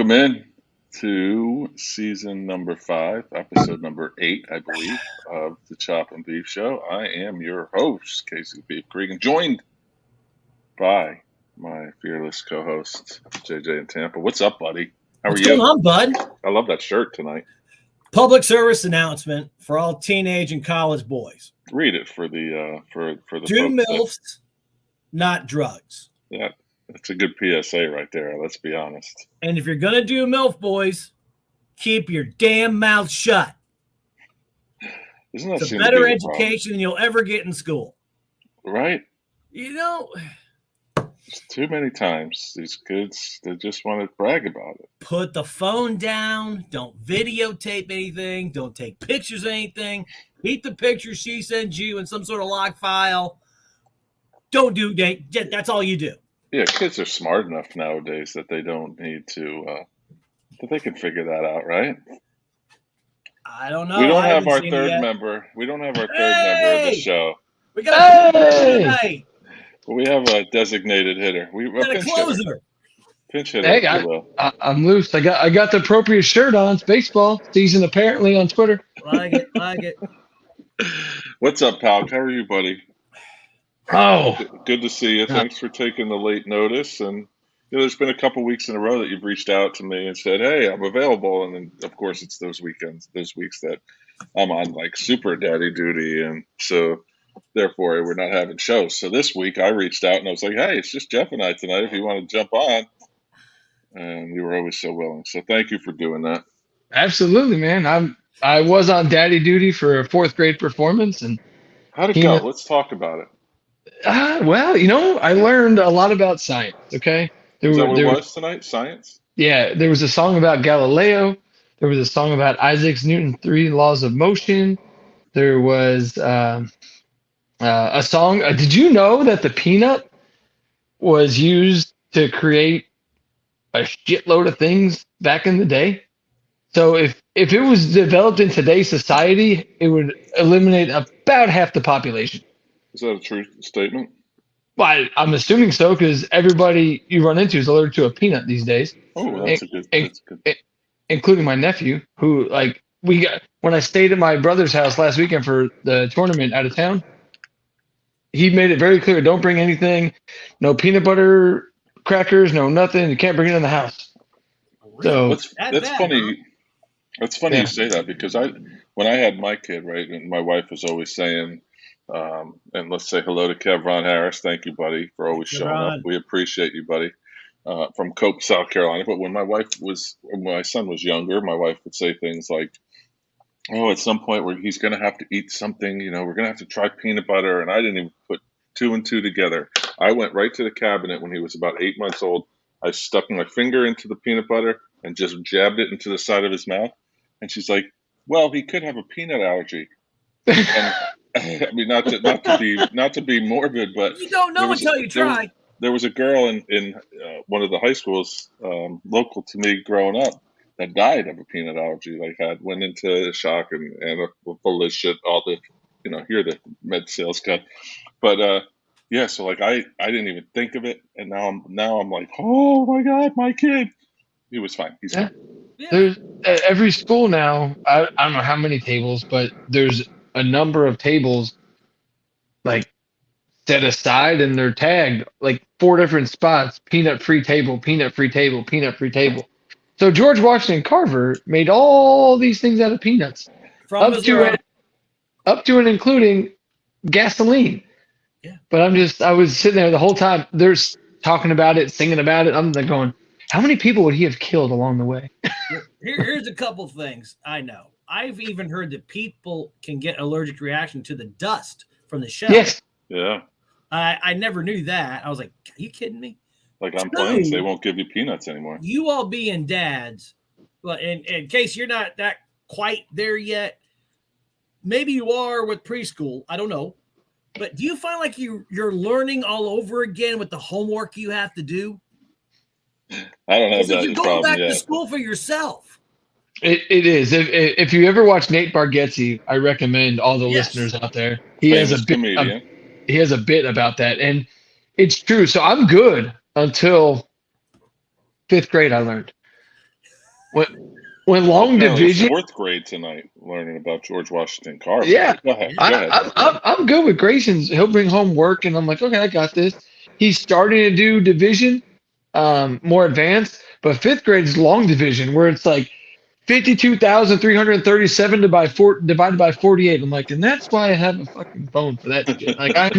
Welcome in to season number 5, episode number 8, I believe, of the Chop and Beef Show. I am your host, Casey Beef Cregan, joined by my fearless co-host, JJ in Tampa. What's up, buddy? How are What's you? going on, bud? I love that shirt tonight. Public service announcement for all teenage and college boys. Read it for the Do folks MILFs, not drugs. Yeah, it's a good PSA right there. Let's be honest. And if you're gonna do MILF, boys, keep your damn mouth shut. Isn't that it's a better education than you'll ever get in school, right? You know, too many times these kids, they just want to brag about it. Put the phone down. Don't videotape anything. Don't take pictures of anything. Keep the picture she sends you in some sort of log file. Don't do that. That's all you do. Yeah, kids are smart enough nowadays that they don't need to, that they can figure that out, right? I don't know. We don't have our third member. We don't have our third member of the show. We got a tonight. We have a designated hitter. We got a closer. Pinch hitter. Hey, I'm loose. I got the appropriate shirt on. It's baseball season apparently on Twitter. Like it. What's up, pal? How are you, buddy? Oh, good to see you. Thanks for taking the late notice. And there's been a couple weeks in a row that you've reached out to me and said, "Hey, I'm available." And then, of course, it's those weeks that I'm on like super daddy duty, and so therefore we're not having shows. So this week I reached out and I was like, "Hey, it's just Jeff and I tonight. If you want to jump on," and you were always so willing. So thank you for doing that. Absolutely, man. I was on daddy duty for a 4th grade performance, and how'd it go? Let's talk about it. Well, I learned a lot about science. Okay, Is that what it was tonight? Science? Yeah, there was a song about Galileo. There was a song about Isaac Newton's 3 laws of motion. There was a song. Did you know that the peanut was used to create a shitload of things back in the day? So if it was developed in today's society, it would eliminate about half the population. Is that a true statement? Well, I'm assuming so, because everybody you run into is allergic to a peanut these days. Oh, that's good. Including my nephew, who when I stayed at my brother's house last weekend for the tournament out of town, he made it very clear: don't bring anything, no peanut butter crackers, no nothing. You can't bring it in the house. So that's funny. That's funny you say that, because when I had my kid, right, and my wife was always saying, and let's say hello to Kev Ron Harris. Thank you, buddy, for always showing up. We appreciate you, buddy, from Cope, South Carolina. But when my son was younger, my wife would say things like, "Oh, at some point where he's going to have to eat something, we're going to have to try peanut butter." And I didn't even put 2 and 2 together. I went right to the cabinet when he was about 8 months old. I stuck my finger into the peanut butter and just jabbed it into the side of his mouth. And she's like, "Well, he could have a peanut allergy." And, I mean, not to be morbid, but you don't know until you try. There was a girl in one of the high schools local to me growing up that died of a peanut allergy. Went into shock and full of shit. All the hear the med sales cut, but so I didn't even think of it, and now I'm like, oh my god, my kid. He was fine. He's fine. Yeah. There's every school now. I don't know how many tables, but there's a number of tables set aside, and they're tagged 4 different spots: peanut-free table, peanut-free table, peanut-free table. So George Washington Carver made all these things out of peanuts, up to and including gasoline. Yeah. But I was sitting there the whole time. They're talking about it, singing about it. I'm going, how many people would he have killed along the way? Here's a couple things I know. I've even heard that people can get allergic reaction to the dust from the shell. Yes. Yeah. I never knew that. I was like, are you kidding me? On planes, they won't give you peanuts anymore. You all being dads, but in case you're not that quite there yet, maybe you are with preschool. I don't know. But do you find like you're learning all over again with the homework you have to do? I don't have that you're going back to school for yourself. It is. If you ever watch Nate Bargatze, I recommend all the listeners out there. He has a bit about that, and it's true. So I'm good until 5th grade. I learned when long Apparently it's division. fourth grade tonight, learning about George Washington Carver. Yeah, Go ahead. I'm good with Grayson's. He'll bring home work, and I'm like, okay, I got this. He's starting to do division, more advanced, but fifth grade is long division, where it's like 52,337 divided by 48. I'm like, and that's why I have a fucking phone for that shit. Like, I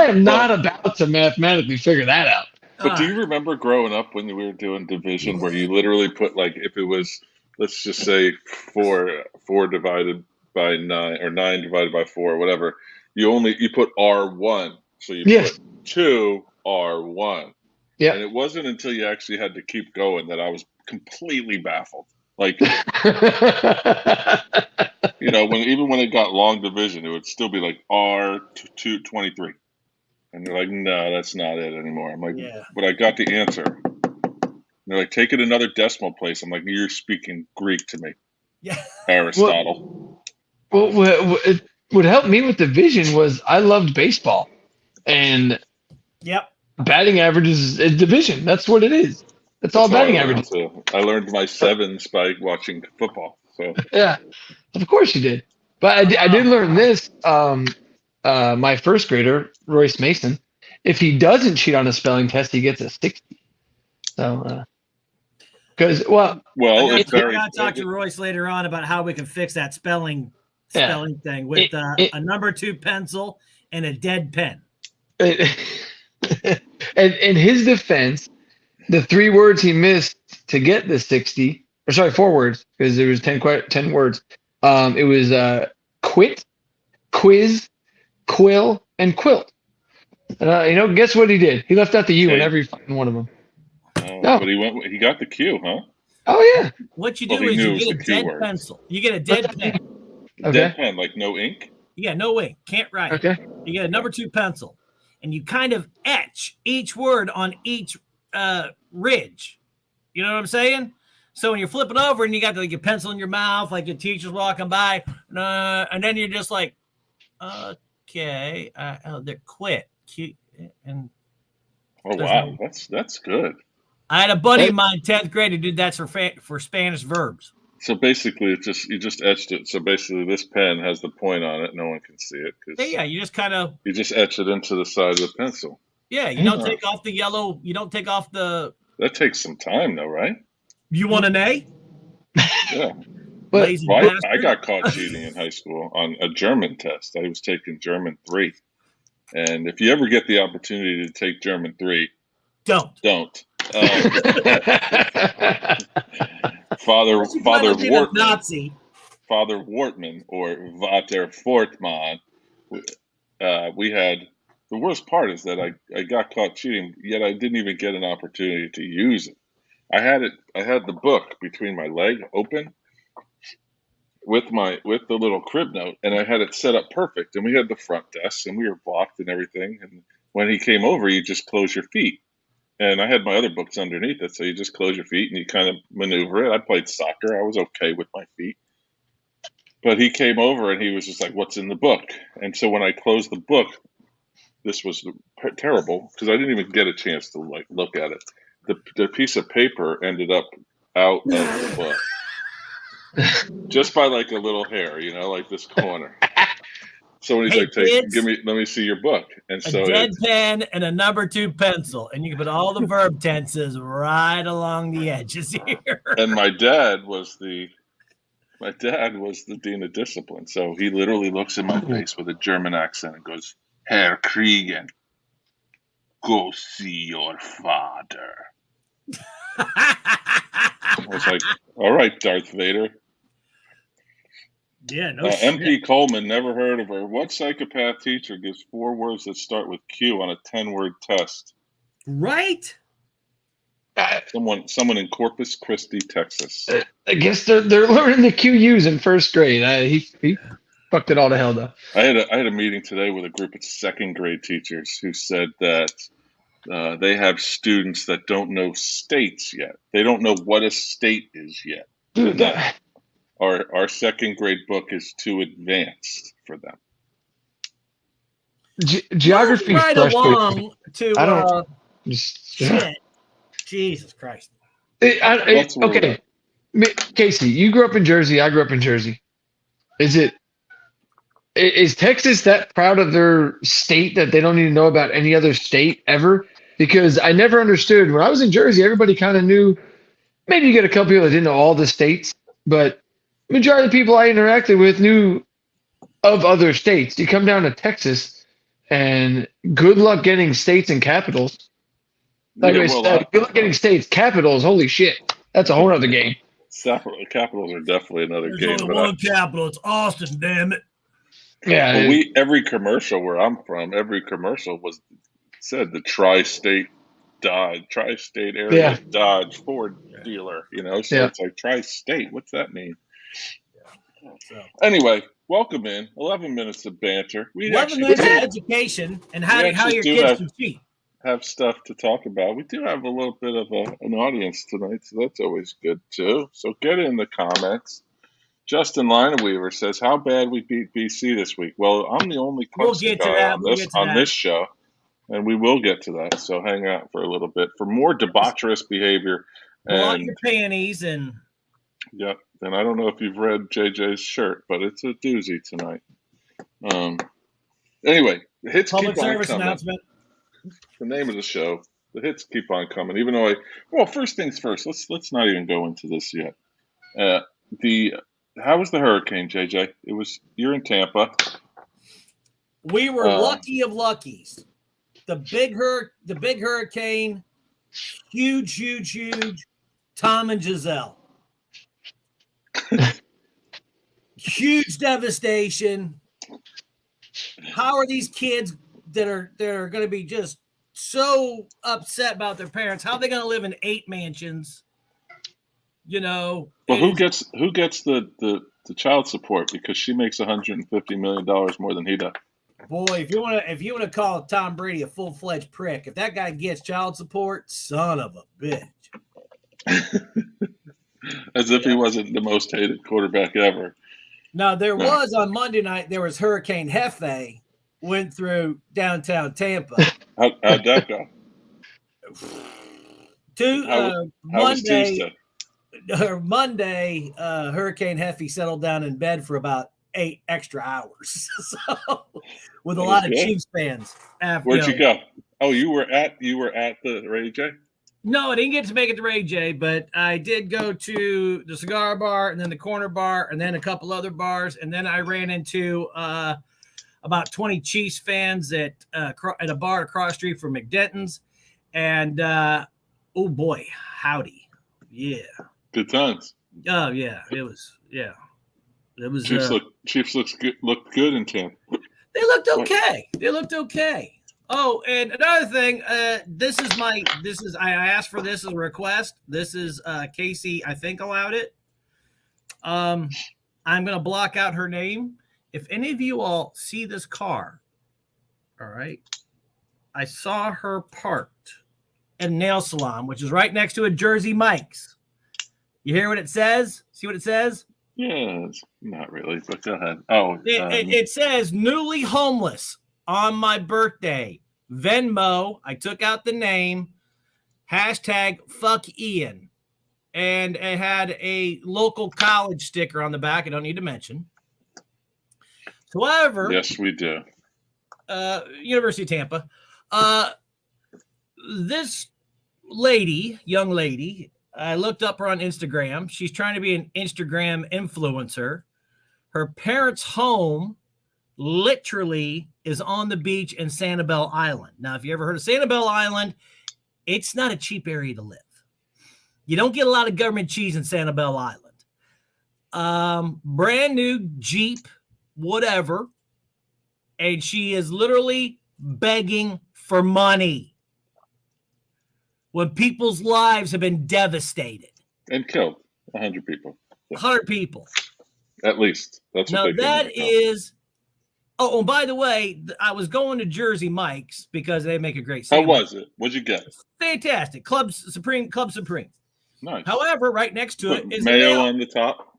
am not Well, about to mathematically figure that out. but do you remember growing up when we were doing division, where you literally put, like, if it was, let's just say four divided by 9, or 9 divided by 4, whatever, you put R1, so you Yes. put 2 R1. Yeah. And it wasn't until you actually had to keep going that I was completely baffled. Like, even when it got long division, it would still be like R223. And they're like, no, that's not it anymore. I'm like, Yeah. but I got the answer. And they're like, take it another decimal place. I'm like, you're speaking Greek to me. Yeah. Aristotle. Well, what helped me with division was I loved baseball. And Yep. batting average is division. That's what it is. That's all batting average. I learned my sevens by watching football. So yeah, of course you did. But I did learn this. My first grader, Royce Mason, if he doesn't cheat on a spelling test, he gets a 60. So, because I gotta talk to Royce later on about how we can fix that spelling thing with a number 2 pencil and a dead pen. And in his defense, the 3 words he missed to get the 60, or sorry, 4 words, because there was 10 words. It was quit, quiz, quill, and quilt. Guess what he did? He left out the U in every fucking one of them. No. But he got the Q, huh? Oh yeah. What you do is you get a dead pencil. You get a dead pen. Okay. Dead pen, like no ink? Yeah, no ink. Can't write. Okay. You get a number 2 pencil, and you kind of etch each word on each ridge. You know what I'm saying? So when you're flipping over and you got your pencil in your mouth, like your teacher's walking by, and then you're just like, okay, they're quit. And oh wow, that's good. I had a buddy in my 10th grade who did that for Spanish verbs. So basically, you just etched it. So basically, this pen has the point on it. No one can see it. Yeah, you just kind of etch it into the side of the pencil. Yeah, you don't take off the yellow. You don't take off the. That takes some time, though, right? You want an A? Yeah. I got caught cheating in high school on a German test. I was taking German 3. And if you ever get the opportunity to take German 3, don't. Father Wortman, Nazi. Father Wortman, or Vater Fortman. We had, the worst part is that I got caught cheating, yet I didn't even get an opportunity to use it. I had the book between my leg open with the little crib note, and I had it set up perfect. And we had the front desk, and we were blocked and everything. And when he came over, you just close your feet. And I had my other books underneath it, so you just close your feet and you kind of maneuver it. I played soccer. I was okay with my feet. But he came over and he was just like, "What's in the book?" And so when I closed the book, this was terrible because I didn't even get a chance to look at it. The piece of paper ended up out of the book. Just by a little hair, like this corner. So when he's let me see your book. And so a dead pen and a number 2 pencil, and you can put all the verb tenses right along the edges here. And my dad was the dean of discipline. So he literally looks in my face with a German accent and goes, "Herr Kriegen, go see your father." I was like, all right, Darth Vader. Yeah, no MP Coleman, never heard of her. What psychopath teacher gives 4 words that start with Q on a 10-word test? Right? Someone in Corpus Christi, Texas. I guess they're learning the QUs in first grade. He fucked it all to hell, though. I had a meeting today with a group of second grade teachers who said that they have students that don't know states yet. They don't know what a state is yet. Dude, Our second grade book is too advanced for them. Geography right along to I don't shit. Jesus Christ. Okay. Casey, you grew up in Jersey. I grew up in Jersey. Is Texas that proud of their state that they don't need to know about any other state ever? Because I never understood when I was in Jersey, everybody kind of knew. Maybe you get a couple people that didn't know all the states, but majority of the people I interacted with knew of other states. You come down to Texas, and good luck getting states and capitals. Like I said, good luck getting states, capitals. Holy shit, that's a whole other game. Capitals are definitely another game. There's only one capital. It's Austin. Damn it. Yeah. Well, every commercial where I'm from, every commercial said the tri-state area Dodge Ford dealer. So it's like tri-state. What's that mean? So anyway, welcome in. 11 minutes of banter. 11 minutes of education and how your kids can cheat. Have stuff to talk about. We do have a little bit of an audience tonight, so that's always good too. So get in the comments. Justin Lineweaver says, "How bad we beat BC this week?" Well, I'm the only guy on this show, and we will get to that. So hang out for a little bit for more debaucherous behavior. Pull out your panties and. Yep. And I don't know if you've read JJ's shirt, but it's a doozy tonight. Anyway, the hits public keep on service coming. Announcement. The name of the show. The hits keep on coming. Even though first things first. Let's not even go into this yet. How was the hurricane, JJ? You're in Tampa. We were lucky of luckies. The big hurricane, huge. Tom and Giselle. Huge devastation. How are these kids that are going to be just so upset about their parents? How are they going to live in 8 mansions? Well, who gets the child support because she makes $150 million more than he does? Boy, if you want to call Tom Brady a full-fledged prick, if that guy gets child support, son of a bitch. As if he wasn't the most hated quarterback ever. Now, was on Monday night, there was Hurricane Hefe went through downtown Tampa. How'd that go? Monday, Hurricane Hefe settled down in bed for about 8 extra hours. So, with a lot of Chiefs fans. Where'd you go? Oh, you were at the Ray J? No, I didn't get to make it to Ray J, but I did go to the cigar bar and then the corner bar and then a couple other bars. And then I ran into about 20 Chiefs fans at a bar across the street from McDenton's. And, oh, boy, howdy. Yeah. Good times. Oh, yeah. It was, yeah. It was. Chiefs looked good in camp. They looked okay. Oh, and another thing, I asked for this as a request. This is Casey, I think, allowed it. I'm going to block out her name. If any of you all see this car, all right, I saw her parked at a nail salon, which is right next to a Jersey Mike's. You hear what it says? See what it says? Yeah, not really, but go ahead. Oh, it says newly homeless. On my birthday, Venmo, I took out the name, hashtag fuck Ian. And it had a local college sticker on the back I don't need to mention. However, yes, we do. University of Tampa. This young lady, I looked up her on Instagram. She's trying to be an Instagram influencer. Her parents' home literally is on the beach in Sanibel Island. Now, if you ever heard of Sanibel Island, it's not a cheap area to live. You don't get a lot of government cheese in Sanibel Island. Brand new Jeep, whatever. And she is literally begging for money when people's lives have been devastated. And killed 100 people. 100 people. At least. That's what now, that is... Oh, by the way, I was going to Jersey Mike's because they make a great sandwich. How was it? What'd you get? Fantastic. Club Supreme. Nice. However, right next to it is mayo on the top.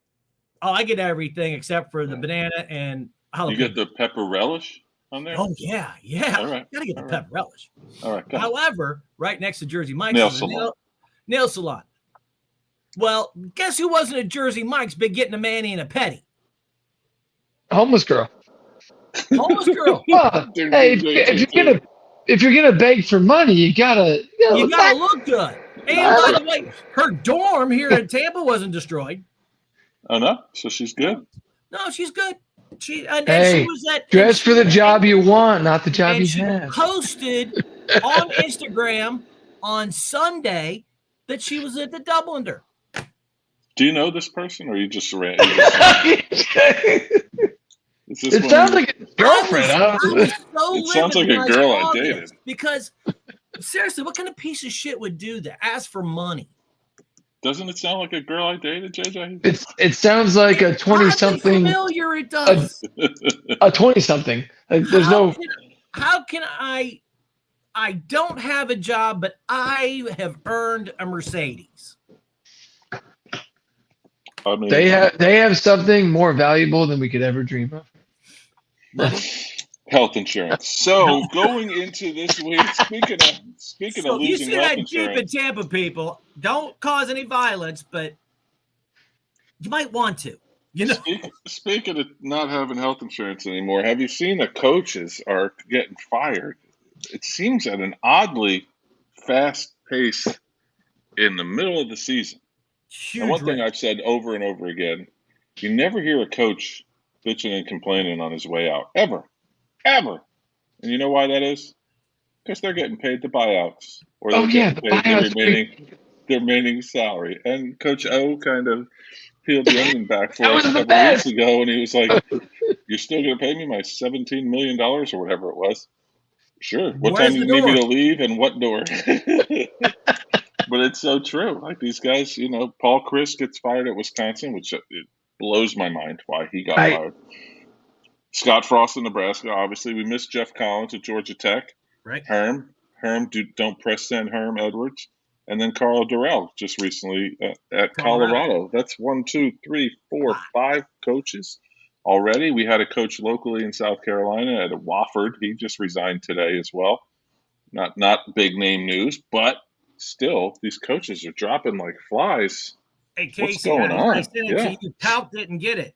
Oh, I get everything except for the banana and jalapeno. You get the pepper relish on there? Oh, yeah. All right. Gotta get the pepper relish. All right. However, right next to Jersey Mike's is a nail salon. Well, guess who wasn't at Jersey Mike's been getting a Manny and a Petty? Homeless girl. Homeless girl. Well, hey, if you're gonna beg for money, you gotta look good. And by the way, her dorm here in Tampa wasn't destroyed. Oh no, so she's good. No, she's good. She was at dress for the job you want, not the job you have. She posted on Instagram on Sunday that she was at the Dubliner. Do you know this person, or you just ran? It sounds like a girlfriend. It sounds like a girl I dated. Because seriously, what kind of piece of shit would do that? Ask for money. Doesn't it sound like a girl I dated, JJ? It sounds like a 20-something. Familiar, it does. A 20-something. There's How can I don't have a job, but I have earned a Mercedes. I mean, they have something more valuable than we could ever dream of. Health insurance. So going into this week, speaking of losing you see health that insurance, Jeep in Tampa, people, don't cause any violence, but you might want to. You know. Speaking of not having health insurance anymore, have you seen the coaches are getting fired? It seems at an oddly fast pace in the middle of the season. And one thing I've said over and over again, you never hear a coach bitching and complaining on his way out. Ever. And you know why that is? Because they're getting paid the buyouts. Or they're getting paid their remaining salary. And Coach O kind of peeled the onion back for us a couple weeks ago, and he was like, you're still going to pay me my $17 million or whatever it was? Sure. What time do you need me to leave and what door? But it's so true. Like these guys, Paul Chryst gets fired at Wisconsin, which it blows my mind why he got fired. Scott Frost in Nebraska, obviously. We missed Jeff Collins at Georgia Tech. Right. Herm, don't press send Herm Edwards. And then Carl Durrell just recently at Colorado. That's 1, 2, 3, 4, 5 coaches already. We had a coach locally in South Carolina at Wofford. He just resigned today as well. Not big name news, but still, these coaches are dropping like flies. Hey, Casey, what's going on? I sent it to you. Palp didn't get it.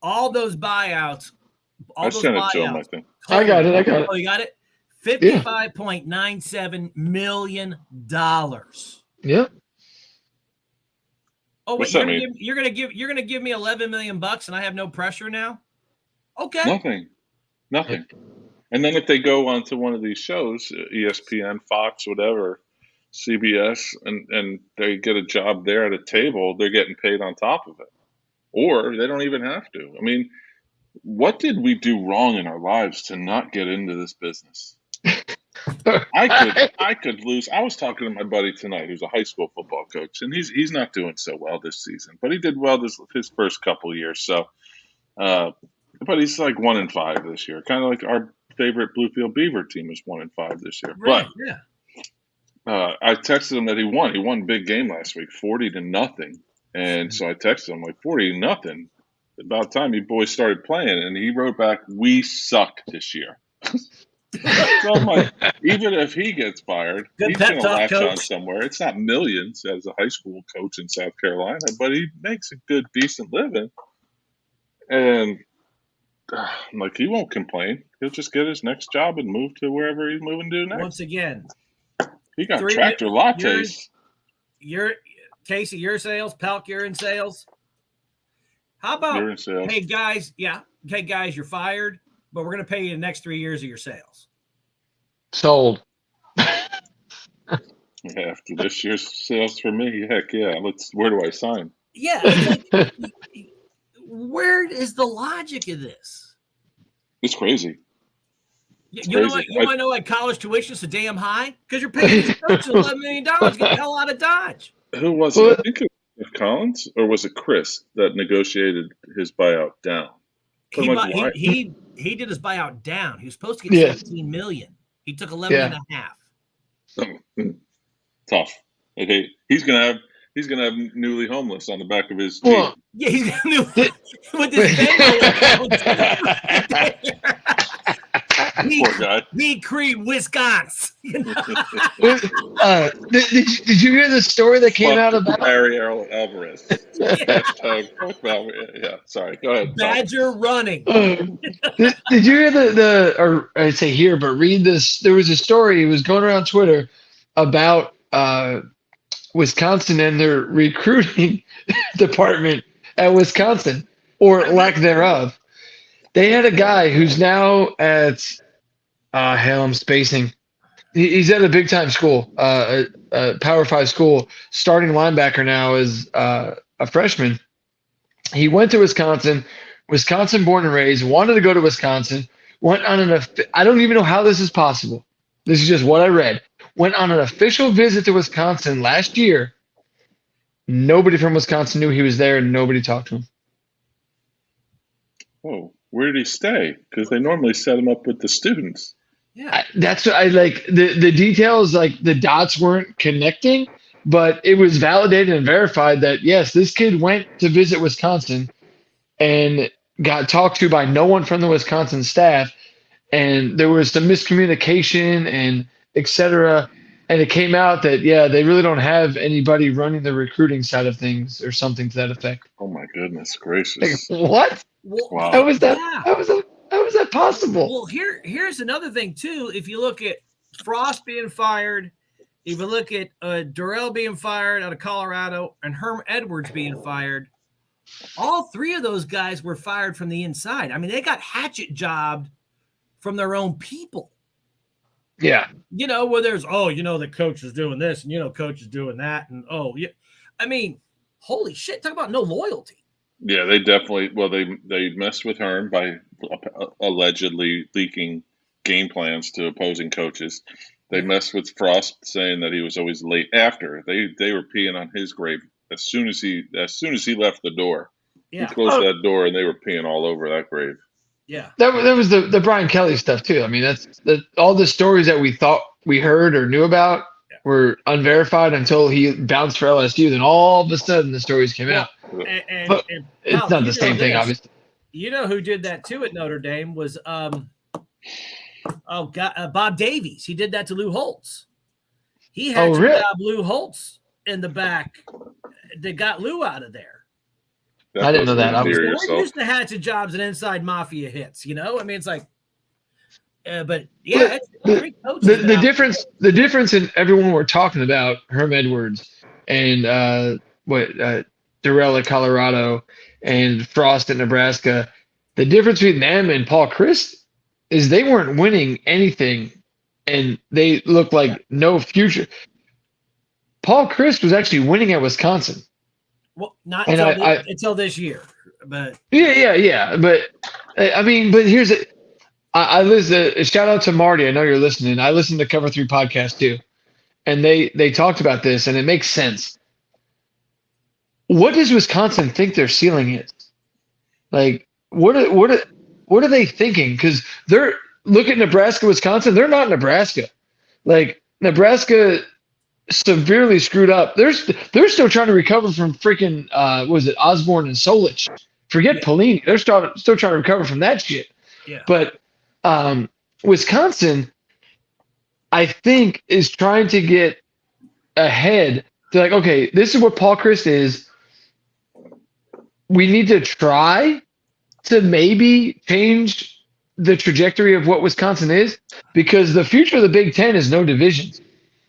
All those buyouts. I sent it to him, I think. I got it. Oh, you got it? $55.97 million. Yep. Oh, wait, you're gonna give me $11 million and I have no pressure now? Okay. Nothing. And then if they go onto one of these shows, ESPN, Fox, whatever, CBS, and they get a job there at a table, they're getting paid on top of it. Or they don't even have to. I mean, what did we do wrong in our lives to not get into this business? I could lose. I was talking to my buddy tonight, who's a high school football coach, and he's not doing so well this season, but he did well his first couple of years. So, but he's like 1-5 this year, kind of like our favorite Bluefield Beaver team is 1-5 this year. Right, but yeah. I texted him that he won. He won a big game last week, 40-0, and so I texted him like 40-0. About time you boys started playing, and he wrote back, "We suck this year." So I'm like, even if he gets fired, he's going to latch on somewhere. It's not millions as a high school coach in South Carolina, but he makes a good, decent living. And like, he won't complain. He'll just get his next job and move to wherever he's moving to next. Once again, he got tractor lattes. Casey, your sales. Palk, you're in sales. How about, hey guys, you're fired, but we're going to pay you the next 3 years of your sales. Sold. After this year's sales for me, heck yeah. Where do I sign? Yeah. Where is the logic of this? It's crazy. You want to know why college tuition is so damn high? Because you're paying these coaches $11 million. Get the hell out of Dodge. Who was it? I think it was Collins, or was it Chris that negotiated his buyout down? He did his buyout down. He was supposed to get $17 million. He took 11.5. Tough. Okay. He's gonna have newly homeless on the back of his Jeep. Well, yeah, he's gonna with his Venmo account. Poor guy. We Creed, Wisconsin. Did you hear the story that came out about Harry Alvarez? Hashtag fuck Alvarez. Yeah, sorry. Go ahead. Badger running. Did you hear or I'd say hear, but read this? There was a story. It was going around Twitter about Wisconsin and their recruiting department at Wisconsin, or lack thereof. They had a guy who's now at hell, I'm spacing. He's at a big time school, a Power 5 school. Starting linebacker now is a freshman. He went to Wisconsin, born and raised. Wanted to go to Wisconsin. Went on I don't even know how this is possible. This is just what I read. Went on an official visit to Wisconsin last year. Nobody from Wisconsin knew he was there, and nobody talked to him. Oh, where did he stay? Because they normally set him up with the students. Yeah, that's what I like. The details, like the dots weren't connecting, but it was validated and verified that yes, this kid went to visit Wisconsin and got talked to by no one from the Wisconsin staff, and there was some miscommunication and etc. And it came out that they really don't have anybody running the recruiting side of things or something to that effect. Oh my goodness gracious! Like, what? Wow. How was that? How was that possible? Well, here's another thing too. If you look at Frost being fired, if you look at Durrell being fired out of Colorado, and Herm Edwards being fired, all three of those guys were fired from the inside. I mean, they got hatchet jobbed from their own people. Yeah. Where there's, the coach is doing this and, coach is doing that. And, I mean, holy shit. Talk about no loyalty. Yeah, they definitely, they messed with Herm by allegedly leaking game plans to opposing coaches. They messed with Frost, saying that he was always late after. They were peeing on his grave as soon as he left the door. Yeah. He closed that door and they were peeing all over that grave. Yeah, that was the Brian Kelly stuff too. I mean, that's all the stories that we thought we heard or knew about were unverified until he bounced for LSU. Then all of a sudden, the stories came out. And it's not the same thing, obviously. You know who did that too at Notre Dame was Bob Davies. He did that to Lou Holtz. He had to job Lou Holtz in the back that got Lou out of there. I didn't know that. We're used to hatchet jobs and inside mafia hits, I mean, it's like, but yeah, the difference in everyone we're talking about, Herm Edwards and Durrell at Colorado and Frost at Nebraska, the difference between them and Paul Chryst is they weren't winning anything, and they looked like no future. Paul Chryst was actually winning at Wisconsin. Well, not until this year, but yeah. But I mean, but here's it. I listen. Shout out to Marty. I know you're listening. I listened to Cover 3 podcast too, and they talked about this, and it makes sense. What does Wisconsin think their ceiling is? Like, what are they thinking? Because they're look at Nebraska, Wisconsin. They're not Nebraska. Like Nebraska severely screwed up. They're still trying to recover from freaking Osborne and Solich. Forget Pelini. They're still trying to recover from that shit. Yeah. But Wisconsin, I think, is trying to get ahead. They're like, okay, this is what Paul Chryst is. We need to try to maybe change the trajectory of what Wisconsin is, because the future of the Big Ten is no divisions.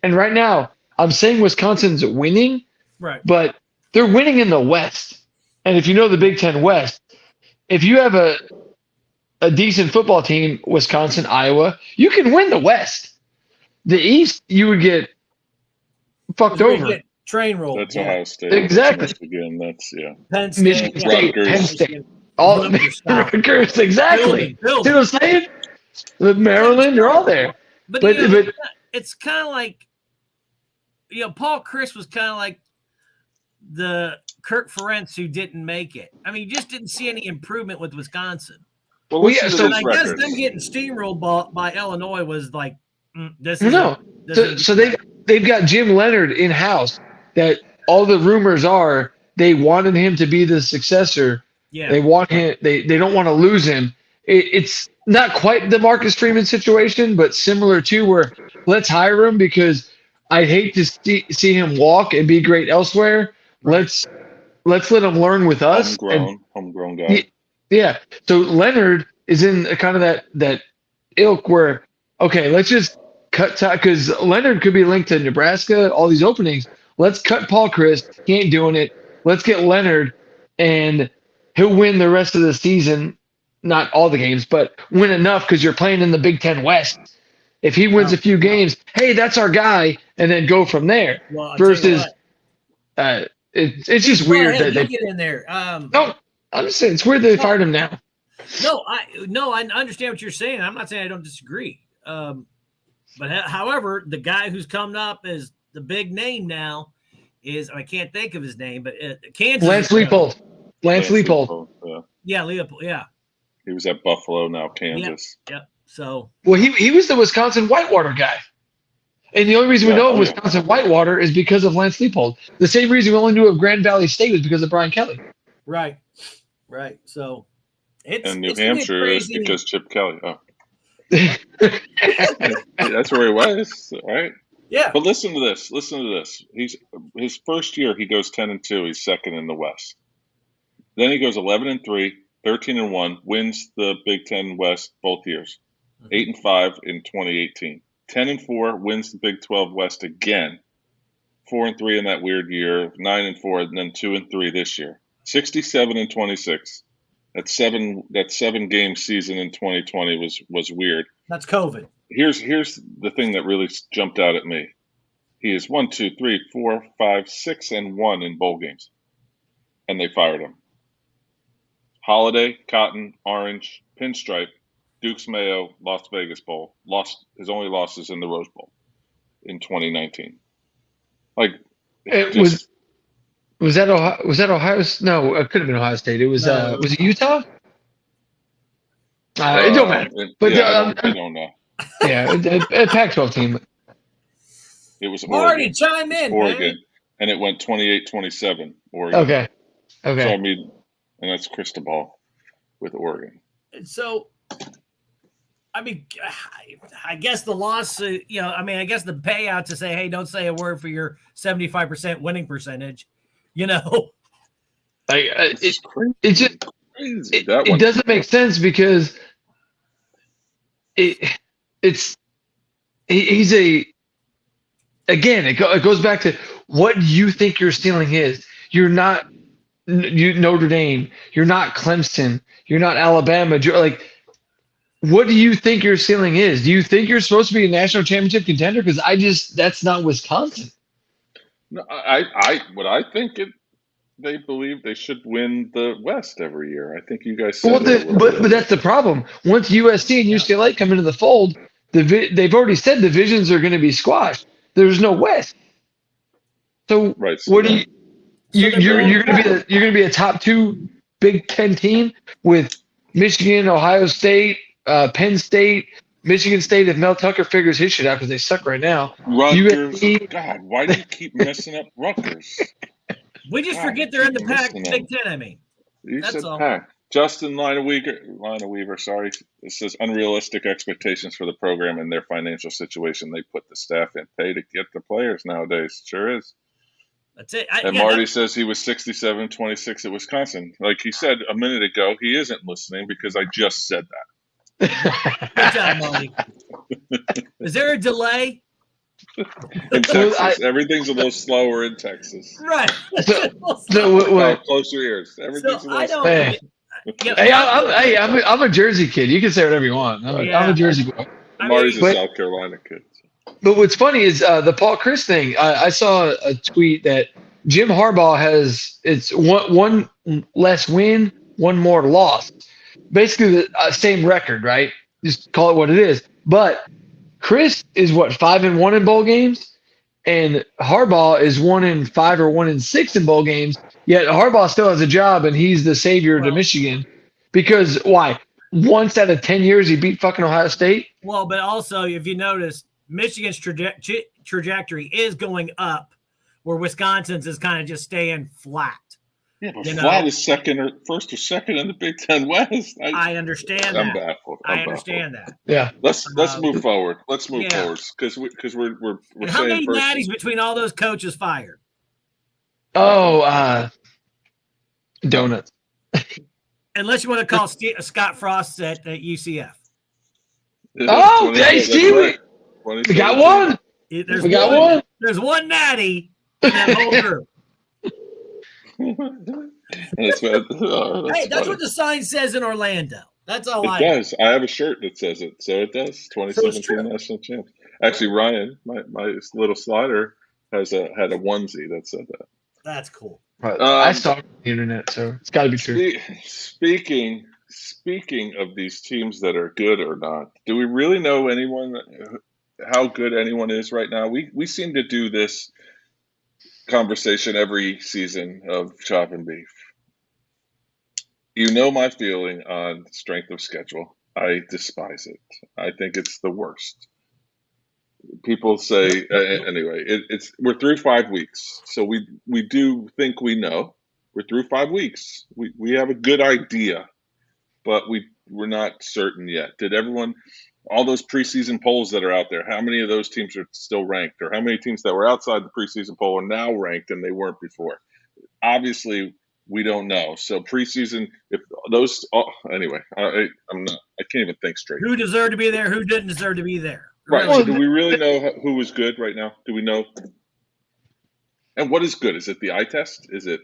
And right now, I'm saying Wisconsin's winning, right? But they're winning in the West. And if you know the Big Ten West, if you have a decent football team, Wisconsin, Iowa, you can win the West. The East, you would get fucked over. Train roll. That's Ohio State. Exactly. Again, that's Penn State, Penn State. All Rutgers, exactly. See what I'm saying? Maryland, you're all there. But it's kind of like, Paul Chryst was kind of like the Kirk Ferentz who didn't make it. I mean, you just didn't see any improvement with Wisconsin. Well, yeah, so I guess them getting steamrolled by Illinois was like, this is So they've got Jim Leonard in house. That all the rumors are they wanted him to be the successor. Yeah. They want him. They don't want to lose him, it's not quite the Marcus Freeman situation, but similar to where let's hire him because I'd hate to see him walk and be great elsewhere. Right. Let's let him learn with us. Homegrown guy. Yeah. So Leonard is in a kind of that ilk where, okay, let's just cut because Leonard could be linked to Nebraska, all these openings. Let's cut Paul Chryst. He ain't doing it. Let's get Leonard, and he'll win the rest of the season. Not all the games, but win enough because you're playing in the Big Ten West. If he wins a few games, hey, that's our guy, and then go from there. Well, versus, it's just weird that they get in there. No, I'm just saying it's weird they fired him now. No, I understand what you're saying. I'm not saying I don't disagree. But however, the guy who's coming up as the big name now is, I can't think of his name, but Kansas. Lance Leipold. Lance Leipold. Yeah, Leipold. Yeah. He was at Buffalo, now Kansas. Yep. So. Well, he was the Wisconsin Whitewater guy. And the only reason we know of Wisconsin Whitewater is because of Lance Leipold. The same reason we only knew of Grand Valley State was because of Brian Kelly. Right. So and New Hampshire is because Chip Kelly. Oh. That's where he was, right? Yeah. But listen to this. His first year he goes 10-2. He's second in the West. Then he goes 11-3, 13-1, wins the Big Ten West both years. 8-5 in 2018. 10-4, wins the Big 12 West again. 4-3 in that weird year. 9-4, and then 2-3 this year. 67-26. That seven game season in 2020 was weird. That's COVID. Here's the thing that really jumped out at me. He is 1, 2, 3, 4, 5, 6-1 in bowl games, and they fired him. Holiday, Cotton, Orange, Pinstripe, Duke's Mayo, Las Vegas Bowl. Lost his only losses in the Rose Bowl in 2019. Was that Ohio? Was that Ohio? No, it could have been Ohio State. It was. Was it Utah? It don't matter. But I don't know. Yeah, a Pac-12 team. It was Marty, chime in, Oregon, man. And it went 28-27. Oregon. Okay. So I mean, and that's Cristobal with Oregon. So, I mean, I guess the loss, I guess the payout to say, hey, don't say a word for your 75% winning percentage, It just crazy. It doesn't make sense because it goes back to what you think your ceiling is. You're not Notre Dame. You're not Clemson. You're not Alabama. What do you think your ceiling is? Do you think you're supposed to be a national championship contender? Because that's not Wisconsin. No, what I think they believe they should win the West every year. I think you guys said but that's the problem. Once USC and UCLA come into the fold, they've already said divisions are going to be squashed. There's no West. So right. What do you're going to be a top 2 Big Ten team with Michigan, Ohio State, Penn State, Michigan State. If Mel Tucker figures his shit out because they suck right now. Rutgers. God, why do you keep messing up Rutgers? We just forget they're in the Pac Big Ten. I mean, that's all. Pac. Justin Lineweaver, sorry. It says unrealistic expectations for the program and their financial situation. They put the staff in pay to get the players nowadays. Sure is. That's it. Marty says he was 67-26 at Wisconsin. Like he said a minute ago, he isn't listening because I just said that. Good job, Marty. Is there a delay? In Texas, everything's a little slower in Texas. Right. Close your ears. Everything's a little slower. I'm a Jersey kid. You can say whatever you want. I'm a Jersey boy. Marty's a South Carolina kid. But what's funny is the Paul Chryst thing. I saw a tweet that Jim Harbaugh it's one less win, one more loss. Basically the same record, right? Just call it what it is. But Chryst is 5-1 in bowl games, and Harbaugh is 1-5 or 1-6 in bowl games. Yet Harbaugh still has a job, and he's the savior to Michigan. Because why? Once out of 10 years, he beat fucking Ohio State. Well, but also, if you notice, Michigan's trajectory is going up, where Wisconsin's is kind of just staying flat. Yeah, but flat is second or first or second in the Big Ten West. I understand I'm that. baffled. I understand that. Yeah. Let's move forward. Let's move forward because we're and how saying many natties between all those coaches fired? Oh, donuts. Unless you want to call Scott Frost at UCF. Oh, hey, Steve, we got one. We got one. There's one natty in that whole group. Hey, that's what the sign says in Orlando. That's all it does. I have a shirt that says it, so it does. 2017 national champ. Actually, Ryan, my little slider had a onesie that said that. That's cool. I saw it on the internet, so it's got to be true. Speaking of these teams that are good or not, do we really know how good anyone is right now? We seem to do this conversation every season of Chop and Beef. You know my feeling on strength of schedule. I despise it. I think it's the worst. People say anyway. We're through 5 weeks, so we do think we know. We're through 5 weeks. We have a good idea, but we're not certain yet. Did everyone? All those preseason polls that are out there, how many of those teams are still ranked, or how many teams that were outside the preseason poll are now ranked and they weren't before? Obviously, we don't know. So preseason, if those anyway, I can't even think straight. Who deserved to be there? Who didn't deserve to be there? Right. So do we really know who is good right now? Do we know? And what is good? Is it the eye test? Is it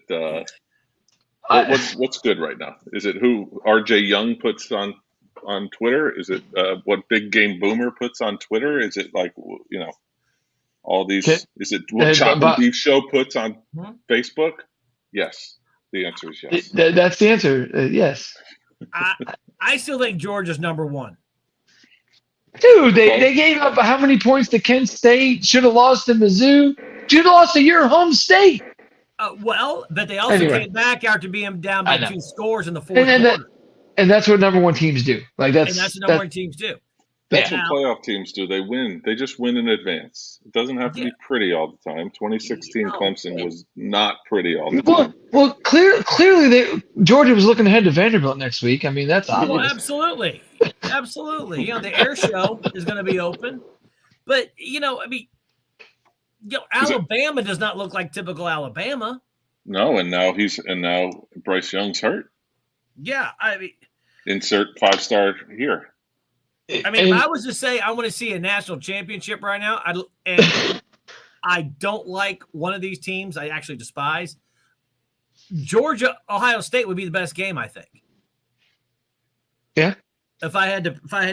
what's good right now? Is it who RJ Young puts on Twitter? Is it what Big Game Boomer puts on Twitter? Is it like all these? Is it what Chop and Beef Show puts on Facebook? Yes. The answer is yes. That's the answer. Yes. I still think Georgia's number one. Dude, they gave up how many points to Kent State? Should have lost to Mizzou. Should have lost to your home state. But they also came back after being down by 2 scores in the fourth quarter. And that's what number one teams do. And that's what number one teams do. That's what playoff teams do. They win. They just win in advance. It doesn't have to be pretty all the time. 2016 Clemson was not pretty all the time. Well, clearly Georgia was looking ahead to Vanderbilt next week. I mean, that's obvious. Well, absolutely. Absolutely. The air show is going to be open. But, Alabama does not look like typical Alabama. No, and now Bryce Young's hurt. Yeah, insert 5-star here. If I was to say I want to see a national championship right now, I don't like one of these teams. I actually despise. Georgia, Ohio State would be the best game, I think. Yeah. If I had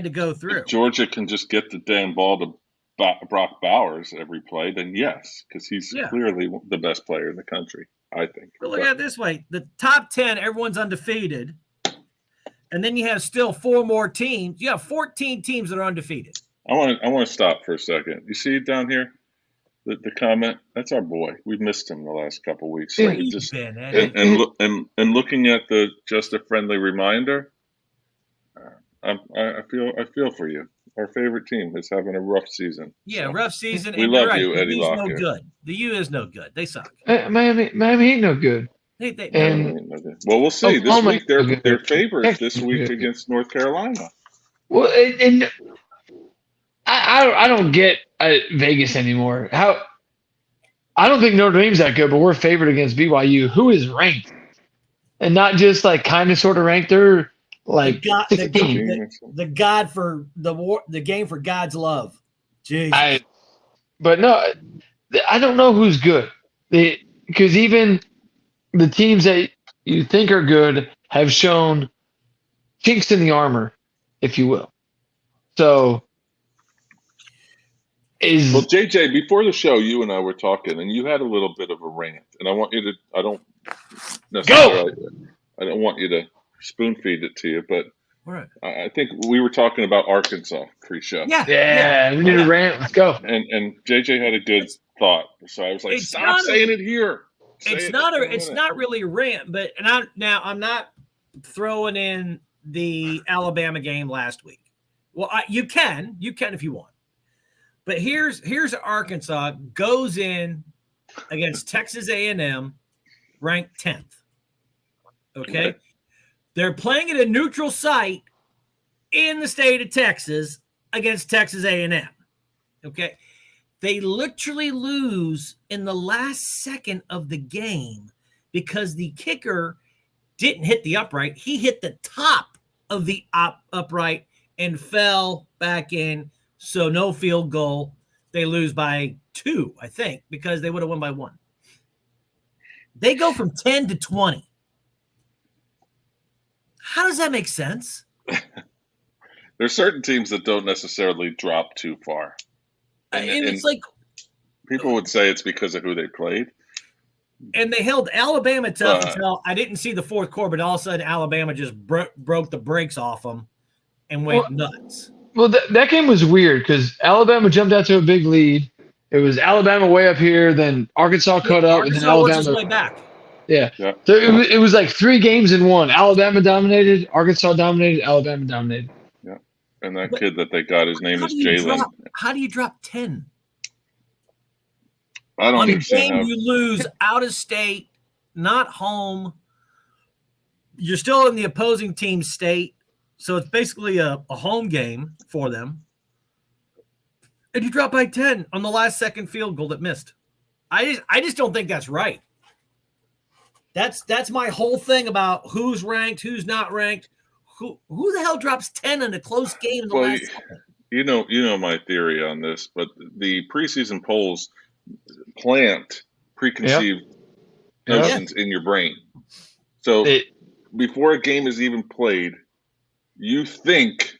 to go through. If Georgia can just get the damn ball to Brock Bowers every play, then yes, because he's clearly the best player in the country, I think. But look at it this way. The top 10, everyone's undefeated. And then you have still 4 more teams. You have 14 teams that are undefeated. I want to stop for a second. You see it down here? The comment? That's our boy. We've missed him the last couple of weeks. So and looking at the just a friendly reminder, I feel for you. Our favorite team is having a rough season. Yeah, rough season. We love you, Eddie Lockyer. No good. The U is no good. They suck. Miami ain't no good. Well, we'll see. This week they're favorites this week against North Carolina. Well, and I don't get Vegas anymore. I don't think Notre Dame's that good, but we're favored against BYU, who is ranked, and not just like kind of sort of ranked. They're like the God for the game for God's love. Jeez. But no, I don't know who's good because even the teams that you think are good have shown chinks in the armor, if you will. So JJ, before the show, you and I were talking, and you had a little bit of a rant, and I want you to. I don't want you to spoon feed it to you, but right. I think we were talking about Arkansas pre-show. Yeah. We need a rant. Let's go. And JJ had a good thought, so I was like, stop saying it here. It's not really a rant, but I'm not throwing in the Alabama game last week. Well, you can if you want, but here's Arkansas goes in against Texas A&M, ranked 10th. Okay. Right. They're playing at a neutral site in the state of Texas against Texas A&M. Okay. They literally lose in the last second of the game because the kicker didn't hit the upright. He hit the top of the upright and fell back in. So no field goal. They lose by 2, I think, because they would have won by 1. They go from 10 to 20. How does that make sense? There's certain teams that don't necessarily drop too far. And it's like people would say it's because of who they played. And they held Alabama tough until I didn't see the fourth quarter, but all of a sudden Alabama just broke the brakes off them and went nuts. Well, that game was weird because Alabama jumped out to a big lead. It was Alabama way up here, then Arkansas caught up, and then Alabama works its way back. Yeah. So it was like 3 games in one. Alabama dominated, Arkansas dominated, Alabama dominated. Yeah. And that kid that they got, his name is Jalen. How do you drop 10? I don't On a understand game you lose out of state, not home. You're still in the opposing team's state, so it's basically a home game for them. And you drop by 10 on the last second field goal that missed. I just don't think that's right. That's my whole thing about who's ranked, who's not ranked. Who the hell drops 10 in a close game in the last second? You know my theory on this, but the preseason polls plant preconceived notions in your brain. So before a game is even played, you think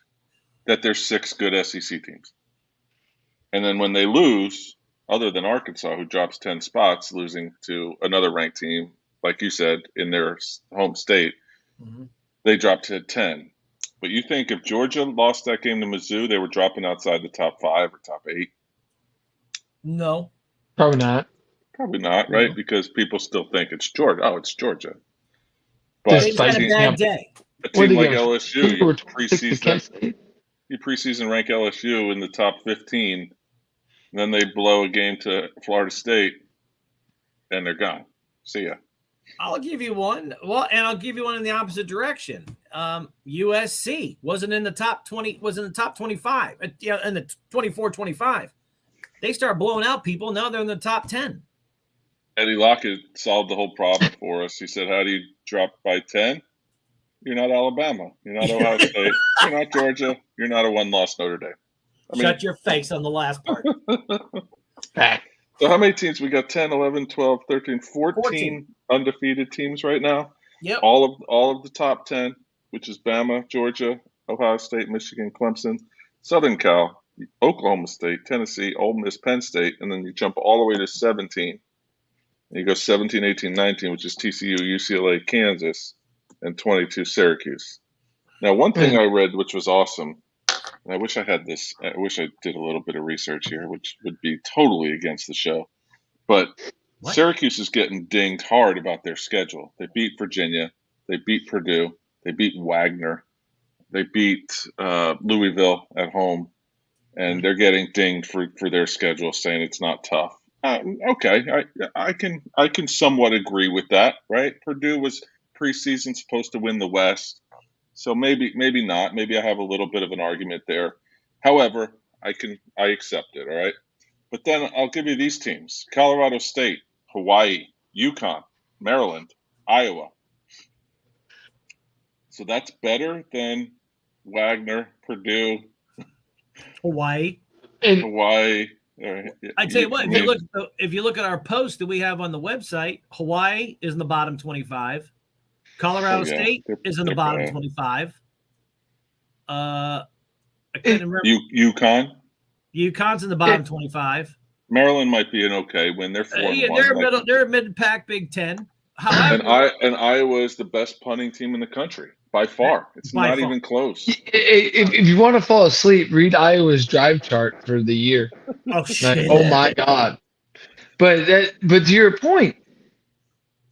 that there's 6 good SEC teams. And then when they lose, other than Arkansas, who drops 10 spots, losing to another ranked team, like you said, in their home state, they dropped to 10. But you think if Georgia lost that game to Mizzou, they were dropping outside the top 5 or top 8? No. Probably not. Probably not, right? Because people still think it's Georgia. Oh, it's Georgia. But they've had a bad day. A team like LSU, you preseason rank LSU in the top 15, and then they blow a game to Florida State, and they're gone. See ya. I'll give you one. Well, and I'll give you one in the opposite direction. USC wasn't in the top 20, was in the top 25, in the 24-25. They start blowing out people. Now they're in the top 10. Eddie Lockett solved the whole problem for us. He said, how do you drop by 10? You're not Alabama. You're not Ohio State. You're not Georgia. You're not a one-loss Notre Dame. Shut your face on the last part. So how many teams? We got 10, 11, 12, 13, 14 undefeated teams right now. Yep. All of the top 10, which is Bama, Georgia, Ohio State, Michigan, Clemson, Southern Cal, Oklahoma State, Tennessee, Ole Miss, Penn State, and then you jump all the way to 17. And you go 17, 18, 19, which is TCU, UCLA, Kansas, and 22 Syracuse. Now, one thing I read, which was awesome, and I wish I had this. I wish I did a little bit of research here, which would be totally against the show. But Syracuse is getting dinged hard about their schedule. They beat Virginia. They beat Purdue. They beat Wagner. They beat Louisville at home. And they're getting dinged for their schedule, saying it's not tough. Okay, I can somewhat agree with that, right? Purdue was preseason supposed to win the West. So maybe not. Maybe I have a little bit of an argument there. However, I accept it, all right? But then I'll give you these teams: Colorado State, Hawaii, UConn, Maryland, Iowa. So that's better than Wagner, Purdue, Hawaii. Hawaii. I tell you what, if you look at our post that we have on the website, Hawaii is in the bottom 25. Colorado State is in the bottom 25. I can't remember. UConn? UConn's in the bottom 25. Maryland might be an okay win. They're 4-1. They're a mid-pack Big Ten. However, and Iowa is the best punting team in the country by far. It's not even close. If you want to fall asleep, read Iowa's drive chart for the year. Oh shit! Oh my god! But to your point,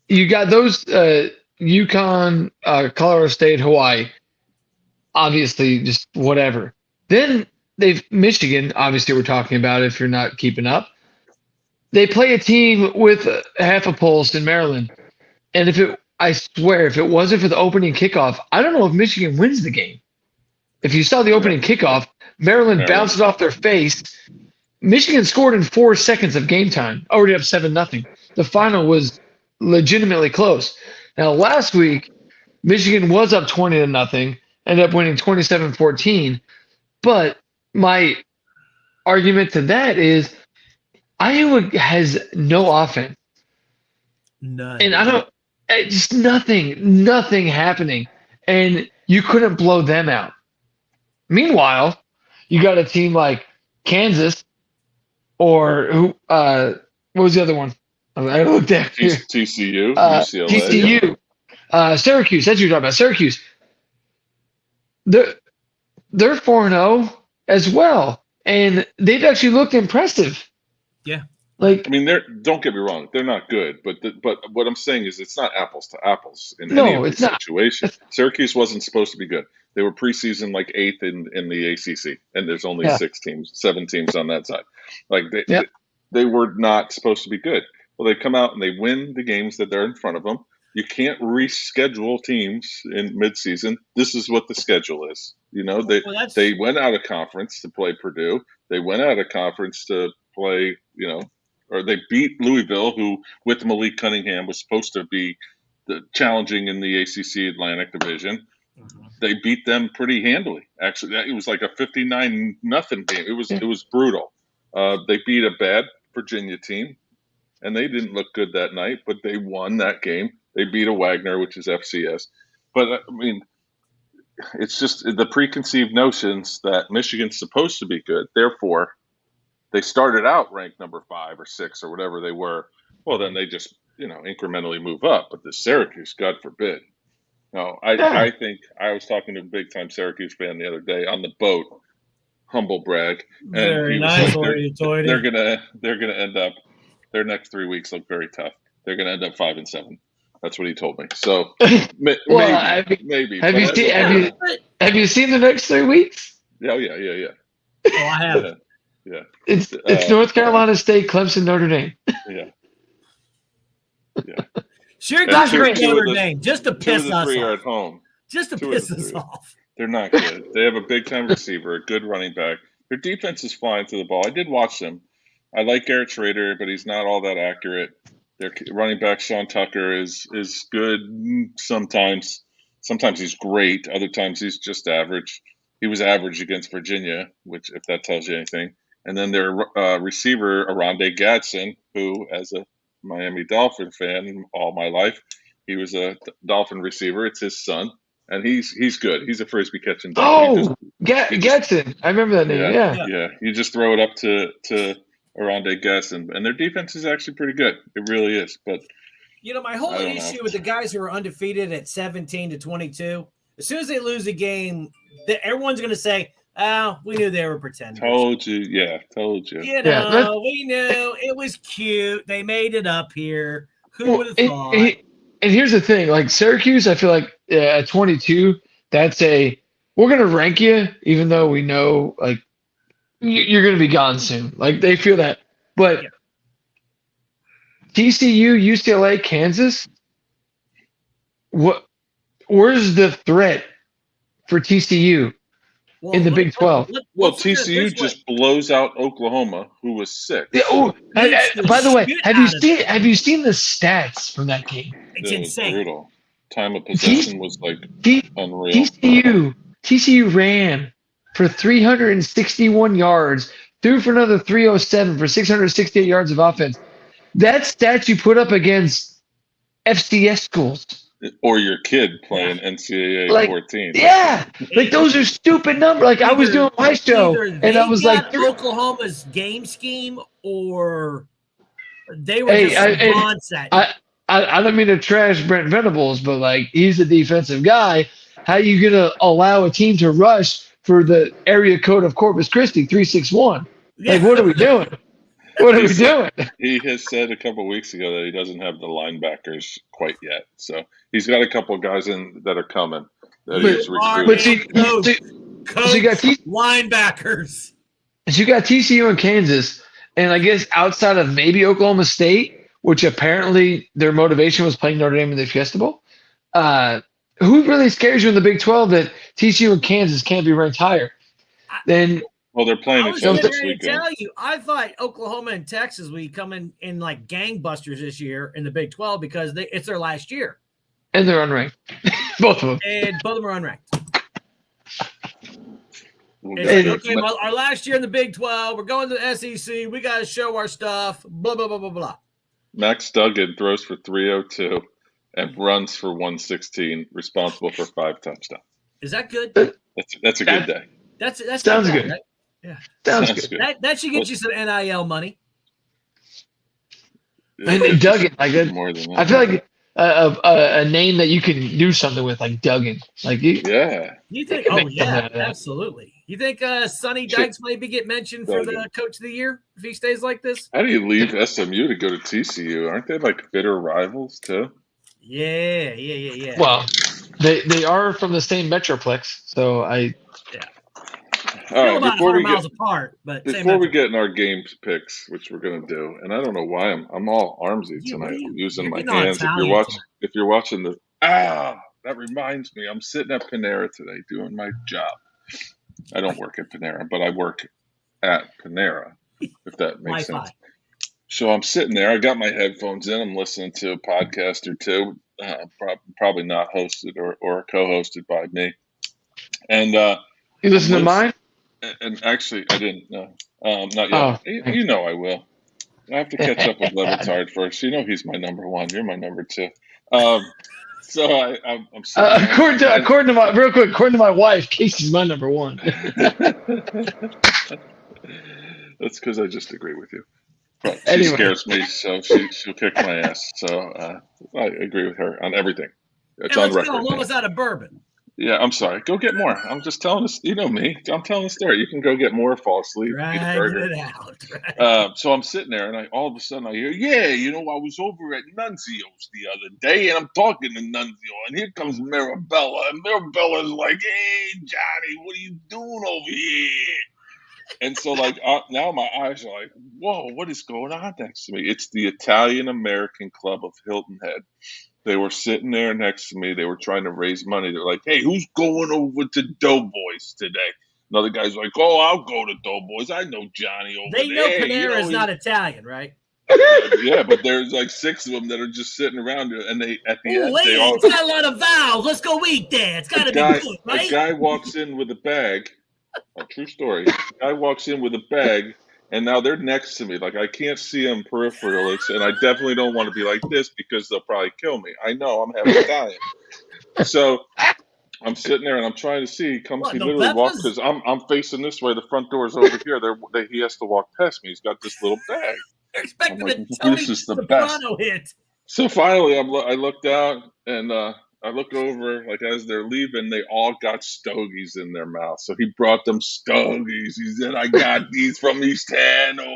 you got those UConn, Colorado State, Hawaii. Obviously, just whatever. Then Michigan. Obviously, we're talking about if you're not keeping up. They play a team with half a pulse in Maryland. And if it I swear, if it wasn't for the opening kickoff, I don't know if Michigan wins the game. If you saw the opening kickoff, Maryland bounces off their face. Michigan scored in 4 seconds of game time, already up 7-0. The final was legitimately close. Now, last week, Michigan was up 20-0, ended up winning 27-14. But my argument to that is Iowa has no offense. None. And just nothing happening. And you couldn't blow them out. Meanwhile, you got a team like Kansas or who? What was the other one? I looked at here. TCU, UCLA. TCU, Syracuse. That's what you're talking about. Syracuse. They're 4-0 as well, and they've actually looked impressive. Yeah. Like, I mean, don't get me wrong, they're not good, but what I'm saying is it's not apples to apples in any of these situations. Syracuse wasn't supposed to be good. They were preseason like 8th in the ACC, and there's only 7 teams on that side. Like they were not supposed to be good. Well, they come out and they win the games that they're in front of them. You can't reschedule teams in midseason. This is what the schedule is. You know, they went out of conference to play Purdue. They went out of conference to play, or they beat Louisville, who with Malik Cunningham was supposed to be challenging in the ACC Atlantic Division. Mm-hmm. They beat them pretty handily. Actually, it was like a 59-0 game. It was brutal. They beat a bad Virginia team, and they didn't look good that night, but they won that game. They beat a Wagner, which is FCS. But, I mean, it's just the preconceived notions that Michigan's supposed to be good. Therefore, they started out ranked number 5 or 6 or whatever they were. Well, then they just, incrementally move up. But the Syracuse, God forbid. No, I think I was talking to a big-time Syracuse fan the other day on the boat, humble brag. And very nice. They're gonna end up. Their next 3 weeks look very tough. They're gonna end up 5-7. That's what he told me. So maybe. Have you seen the next 3 weeks? Oh yeah. Oh, I have. Yeah. It's North Carolina State, Clemson, Notre Dame. Yeah. Sure, Notre Dame just to piss us off. 3 are at home. Just to piss us off. They're not good. They have a big-time receiver, a good running back. Their defense is flying to the ball. I did watch them. I like Garrett Schrader, but he's not all that accurate. Their running back, Sean Tucker, is good sometimes. Sometimes he's great. Other times he's just average. He was average against Virginia, which, if that tells you anything. And then their receiver, Aronde Gadsden, who, as a Miami Dolphin fan all my life, he was a Dolphin receiver. It's his son, and he's good. He's a frisbee catching. Gadsden. I remember that name. Yeah. You just throw it up to Aronde Gadsden, and their defense is actually pretty good. It really is. But my whole issue with the guys who are undefeated at 17-22, as soon as they lose a game, everyone's going to say, "Oh, we knew they were pretending." Told you. We knew it was cute. They made it up here. Who would have thought? And here's the thing: like Syracuse, I feel like at 22, we're going to rank you, even though we know like you're going to be gone soon. Like they feel that, but TCU, UCLA, Kansas. Where's the threat for TCU? In the Big 12. TCU just blows out Oklahoma, who was 6. Yeah, by the way, have you seen the stats from that game? It's insane. Brutal. Time of possession was like unreal. TCU ran for 361 yards, threw for another 307 for 668 yards of offense. That stat you put up against FCS schools. Or your kid playing NCAA 14. Yeah, like those are stupid numbers. Like I was doing my show, and I was like, Oklahoma's game scheme, or they were just I don't mean to trash Brent Venables, but like he's a defensive guy. How are you gonna allow a team to rush for the area code of Corpus Christi 361? Like what are we doing? What are we doing? He has said a couple of weeks ago that he doesn't have the linebackers quite yet. So he's got a couple of guys in that are coming. That he's recruiting. So you got linebackers. So you got TCU and Kansas, and I guess outside of maybe Oklahoma State, which apparently their motivation was playing Notre Dame in the Fiesta Bowl. who really scares you in the Big 12 that TCU and Kansas can't be ranked higher? Then Well, they're playing each other this weekend. Tell you, I thought Oklahoma and Texas would come in like gangbusters this year in the Big 12 because it's their last year. And they're unranked. Both of them. And both of them are unranked. Okay, our last year in the Big 12, we're going to the SEC. We got to show our stuff. Blah, blah, blah, blah, blah. Max Duggan throws for 302 and runs for 116, responsible for 5 touchdowns. Is that good? That's a good day. That sounds good. Right? Yeah, sounds good. That should get you some NIL money. And Duggan, like that, more than that. I feel like a name that you can do something with, like Duggan. Like yeah. You think? Oh yeah, absolutely. You think Sonny Dykes maybe get mentioned for the Coach of the Year if he stays like this? How do you leave SMU to go to TCU? Aren't they like bitter rivals too? Yeah. Well, they are from the same metroplex, so I. Yeah. All right, before we miles apart, but before we get in our game picks, which we're gonna do, and I don't know why I'm all armsy tonight. I'm using my hands. If you're watching that reminds me, I'm sitting at Panera today doing my job. I don't work at Panera, but I work at Panera, if that makes sense. So I'm sitting there. I got my headphones in. I'm listening to a podcast or two, probably not hosted or co-hosted by me. And you listen to mine? And actually, I didn't. Not yet. Oh, you know I will. I have to catch up with Levitard first. You know he's my number one. You're my number two. So I'm according to my wife, Casey's my number one. That's because I just agree with you. But she scares me, so she'll kick my ass. So I agree with her on everything. It's on record. What was out of bourbon? Yeah, I'm sorry. Go get more. I'm just telling us. You know me. I'm telling the story. You can go get more, fall asleep, eat a burger. It out. Right. So I'm sitting there, and all of a sudden I hear, I was over at Nunzio's the other day, and I'm talking to Nunzio, and here comes Mirabella, and Mirabella's like, "Hey, Johnny, what are you doing over here?" And so, now my eyes are like, "Whoa, what is going on next to me?" It's the Italian American Club of Hilton Head. They were sitting there next to me. They were trying to raise money. They're like, "Hey, who's going over to Doughboys today?" Another guy's like, "Oh, I'll go to Doughboys. I know Johnny over there." They know Panera is not Italian, right? Yeah, but there's like 6 of them that are just sitting around, and they at the end they all. It's got a lot of vowels. Let's go eat there. It's got to be good, right? A guy walks in with a bag. A true story. A guy walks in with a bag. And now they're next to me. Like, I can't see them peripherally. And I definitely don't want to be like this because they'll probably kill me. I know I'm half Italian. So I'm sitting there and I'm trying to see. He literally walks because I'm facing this way. The front door is over here. He has to walk past me. He's got this little bag. They're expecting this is the best. Hit. So finally, I looked out and I look over, like as they're leaving, they all got stogies in their mouth. So he brought them stogies. He said, "I got these from East Hanover."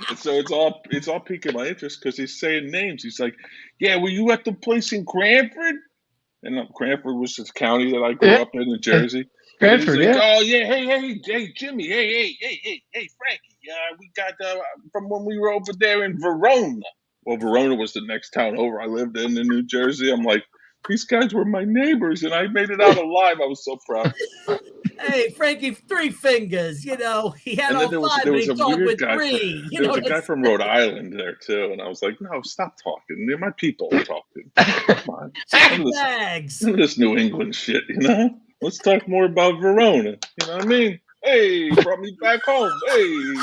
And so it's all piquing my interest because he's saying names. He's like, "Yeah, were you at the place in Cranford?" And Cranford was this county that I grew up in Jersey. Cranford, like, "Oh yeah, hey, Jimmy, hey, Frankie, we got from when we were over there in Verona." Well, Verona was the next town over. I lived in New Jersey. I'm like, these guys were my neighbors, and I made it out alive. I was so proud. Hey, Frankie, 3 fingers. He had all 5, but he talked with 3. There was a guy from Rhode Island there, too, and I was like, no, stop talking. My people are talking. Come on. None of this New England shit, Let's talk more about Verona. You know what I mean? Hey, brought me back home. Hey.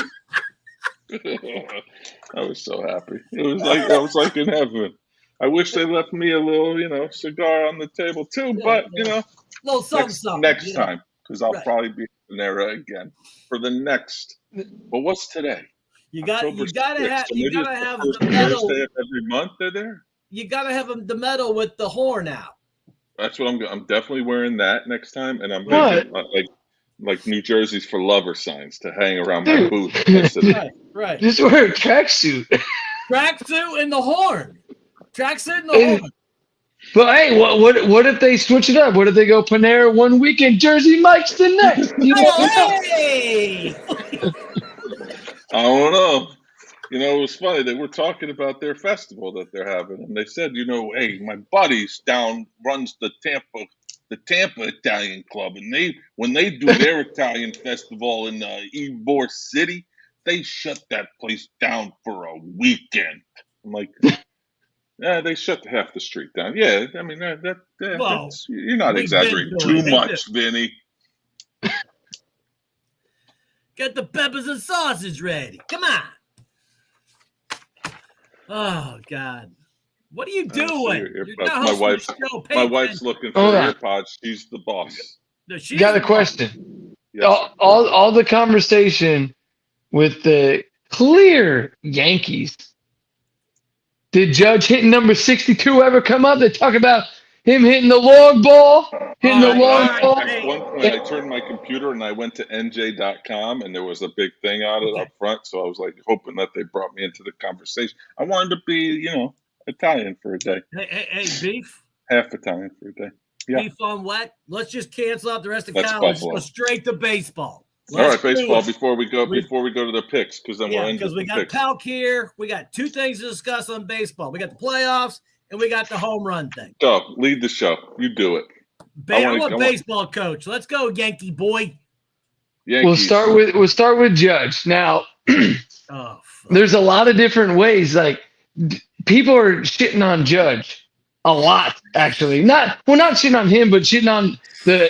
I was so happy. I was like in heaven. I wish they left me a little, cigar on the table too. But little next time, because I'll probably be in there again for the next. But what's today? You gotta have the medal. Thursday of every month they're there. You gotta have the medal with the horn out. That's what I'm definitely wearing that next time, and I'm making like New Jersey's for lover signs to hang around my booth. Right. Just wear a tracksuit. Tracksuit and the horn. Tracksuit and the horn. But hey, what if they switch it up? What if they go Panera one week and Jersey Mike's the next? Hey! I don't know. it was funny. They were talking about their festival that they're having, and they said, hey, my buddies runs the Tampa Italian Club, and when they do their Italian festival in Ybor City, they shut that place down for a weekend. I'm like, yeah, they shut half the street down. Yeah, I mean that's you're not exaggerating too much, Vinny. Get the peppers and sausage ready. Come on. Oh God, what are you doing? My wife's looking for AirPods. She's the boss. No, got a question. Yes. All the conversation with the clear Yankees. Did Judge hitting number 62 ever come up? They talk about him hitting the long ball, ball. At one point, I turned my computer and I went to NJ.com, and there was a big thing on it up front. So I was like hoping that they brought me into the conversation. I wanted to be, Italian for a day. Hey, beef. Half Italian for a day. Yeah. Beef on what? Let's just cancel out the rest of college. Go straight to baseball. All right, baseball. Before we go to the picks, because then we'll end because we got Palk here. We got two things to discuss on baseball. We got the playoffs and we got the home run thing. Go lead the show. You do it. I'm a baseball coach. Let's go, Yankee boy. Yankees. We'll start with Judge. Now, there's a lot of different ways. Like people are shitting on Judge a lot, actually. Not shitting on him, but shitting on the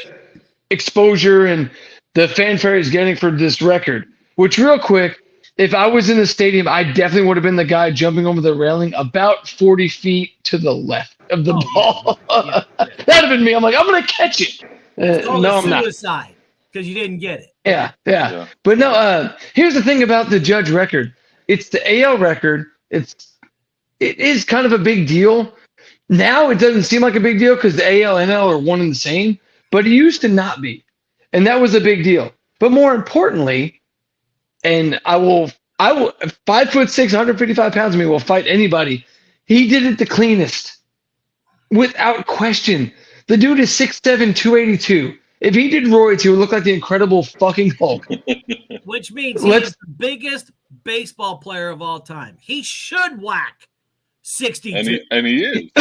exposure and the fanfare he's getting for this record. Which, real quick, if I was in the stadium, I definitely would have been the guy jumping over the railing about 40 feet to the left of the ball. Yeah. That'd have been me. I'm like, I'm going to catch it. No, I'm not. Suicide because you didn't get it. Yeah. But no, here's the thing about the Judge record. It's the AL record. It is kind of a big deal. Now it doesn't seem like a big deal because the AL and NL are one and the same, but it used to not be. And that was a big deal. But more importantly, and I will 5'6", 155 pounds of me will fight anybody. He did it the cleanest. Without question. The dude is 6'7", 282. If he did roids, he would look like the Incredible fucking Hulk. Which means he's the biggest baseball player of all time. He should whack 62. And he is.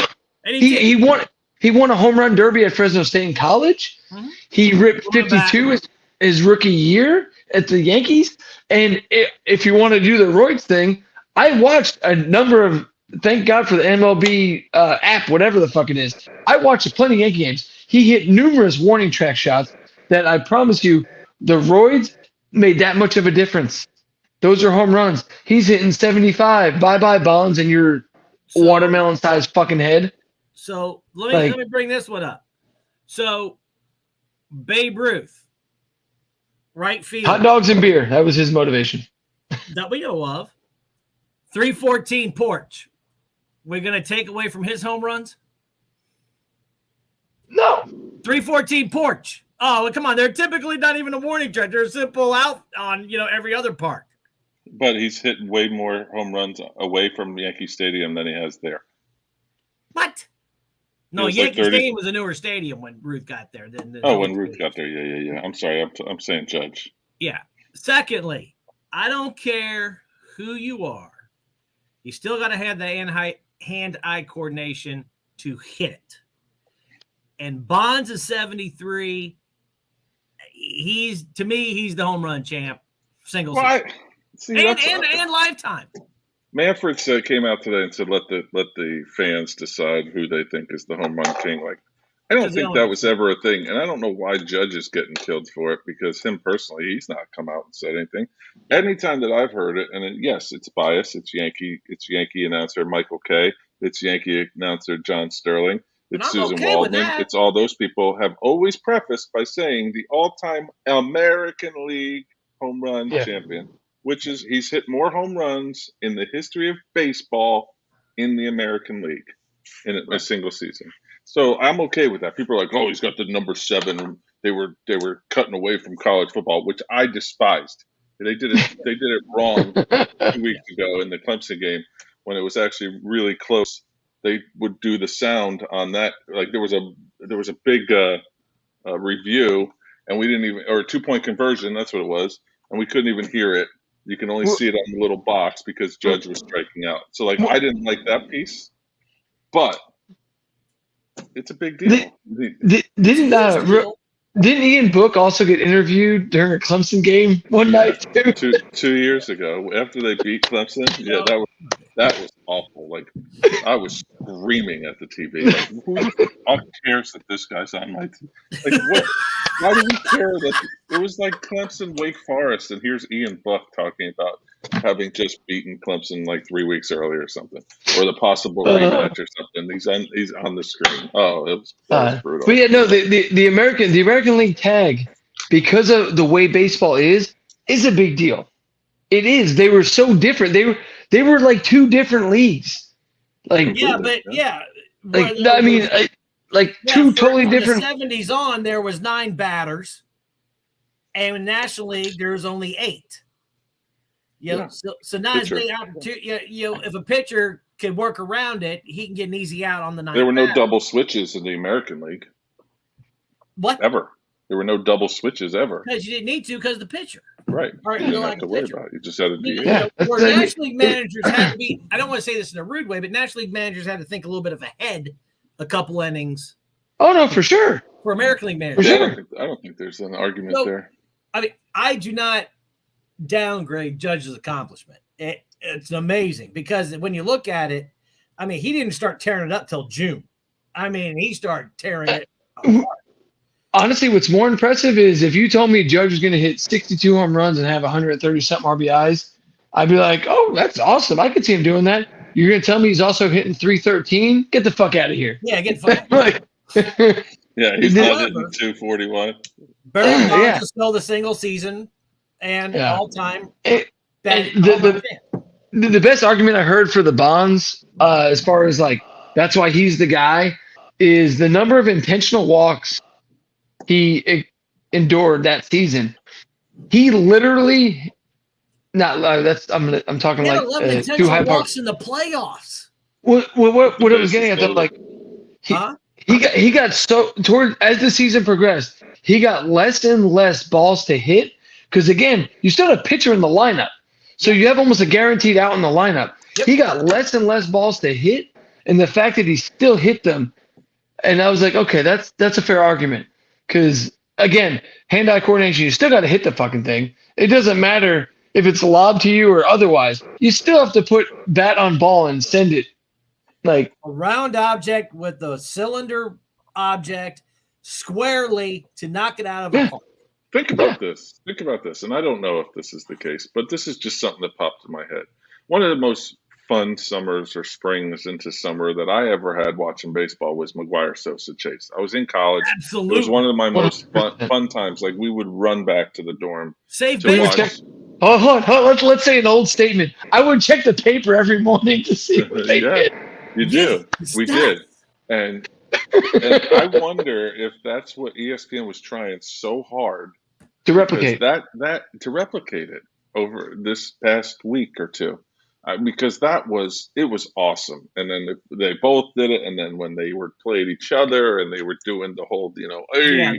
He won a home run derby at Fresno State in college. Mm-hmm. He ripped 52 his rookie year at the Yankees. And if you want to do the roids thing, I watched a number of, thank God for the MLB app, whatever the fuck it is. I watched plenty of Yankee games. He hit numerous warning track shots that I promise you, the roids made that much of a difference. Those are home runs. He's hitting 75. Bye-bye, Bonds, and your watermelon-sized fucking head. So let me bring this one up. So Babe Ruth, right field. Hot dogs and beer. That was his motivation. That we know of. 314 porch. We're going to take away from his home runs? No. 314 porch. Oh, come on. They're typically not even a warning track. They're a simple out on, every other park. But he's hit way more home runs away from Yankee Stadium than he has there. What? No, Yankee Stadium was a newer stadium when Ruth got there. When Ruth got there. Yeah. I'm sorry. I'm saying Judge. Yeah. Secondly, I don't care who you are. You still got to have the hand-eye coordination to hit it. And Bonds is 73. He's the home run champ. Single season. And lifetime. Manfred came out today and said, "Let the fans decide who they think is the home run king." Like, I don't think that was ever a thing, and I don't know why Judge is getting killed for it because him personally, he's not come out and said anything. Anytime that I've heard it, and yes, it's biased. It's Yankee announcer Michael Kay. It's Yankee announcer John Sterling. It's Susan Waldman. It's all those people have always prefaced by saying the all-time American League home run champion. Which is he's hit more home runs in the history of baseball in the American League in a single season. So I'm okay with that. People are like, "Oh, he's got the number 7." They were cutting away from college football, which I despised. They did it wrong 2 weeks ago in the Clemson game when it was actually really close. They would do the sound on that. Like there was a big review, and we didn't even, or a 2-point conversion. That's what it was, and we couldn't even hear it. You can only see it on the little box because Judge was striking out. So, like, I didn't like that piece, but it's a big deal. Didn't Ian Book also get interviewed during a Clemson game one night too? 2 years ago, after they beat Clemson, that was awful. Like, I was screaming at the TV. Like, who the fuck cares that this guy's on my team? Like, what? Why do we care that it was like Clemson, Wake Forest, and here's Ian Buck talking about having just beaten Clemson like 3 weeks earlier or something, or the possible rematch or something. He's on the screen. Oh, it was brutal. But yeah, no, the American League tag, because of the way baseball is a big deal. It is. They were so different. They were like two different leagues. Like two totally different. From the 70s on, there was 9 batters, and in National League there's only 8. So now it's made out to, if a pitcher can work around it, he can get an easy out on the 9. There were no double switches in the American League. What? Ever? There were no double switches ever. Because you didn't need to because of the pitcher. Right. Or, you didn't have to worry about it. You just had to do where National League managers had to be, I don't want to say this in a rude way, but National League managers had to think a little bit of ahead a couple innings. Oh, no, for sure. For American League managers. I don't think there's an argument there. I mean, I do not downgrade Judge's accomplishment. It's amazing because when you look at it, I mean, he didn't start tearing it up till June. I mean, he started tearing it apart. Honestly, what's more impressive is if you told me Judge was going to hit 62 home runs and have 130-something RBIs, I'd be like, oh, that's awesome. I could see him doing that. You're going to tell me he's also hitting 313? Get the fuck out of here. Yeah, get the fuck out of here. Yeah, he's not hitting 241. Barry Bonds is still the single season and all-time. The best argument I heard for the Bonds, as far as like that's why he's the guy, is the number of intentional walks he endured that season. He literally I'm talking like too high walks in the playoffs. What I was getting at though, like he got so toward as the season progressed, he got less and less balls to hit because again, you still have a pitcher in the lineup. So you have almost a guaranteed out in the lineup. Yep. He got less and less balls to hit, and the fact that he still hit them, and I was like, okay, that's a fair argument. Because again, hand-eye coordination, you still got to hit the fucking thing. It doesn't matter if it's lobbed to you or otherwise. You still have to put bat on ball and send it. Like a round object with a cylinder object squarely to knock it out of a park. Think about this. And I don't know if this is the case, but this is just something that popped in my head. One of the most fun summers or springs into summer that I ever had watching baseball was McGuire Sosa Chase. I was in college. Absolutely. It was one of my most fun times. Like we would run back to the dorm. Save base. Let's say an old statement. I would check the paper every morning to see what they did. You do. We did. And I wonder if that's what ESPN was trying so hard to replicate to replicate it over this past week or two, because it was awesome. And then they both did it, and then when they played each other and they were doing the whole, the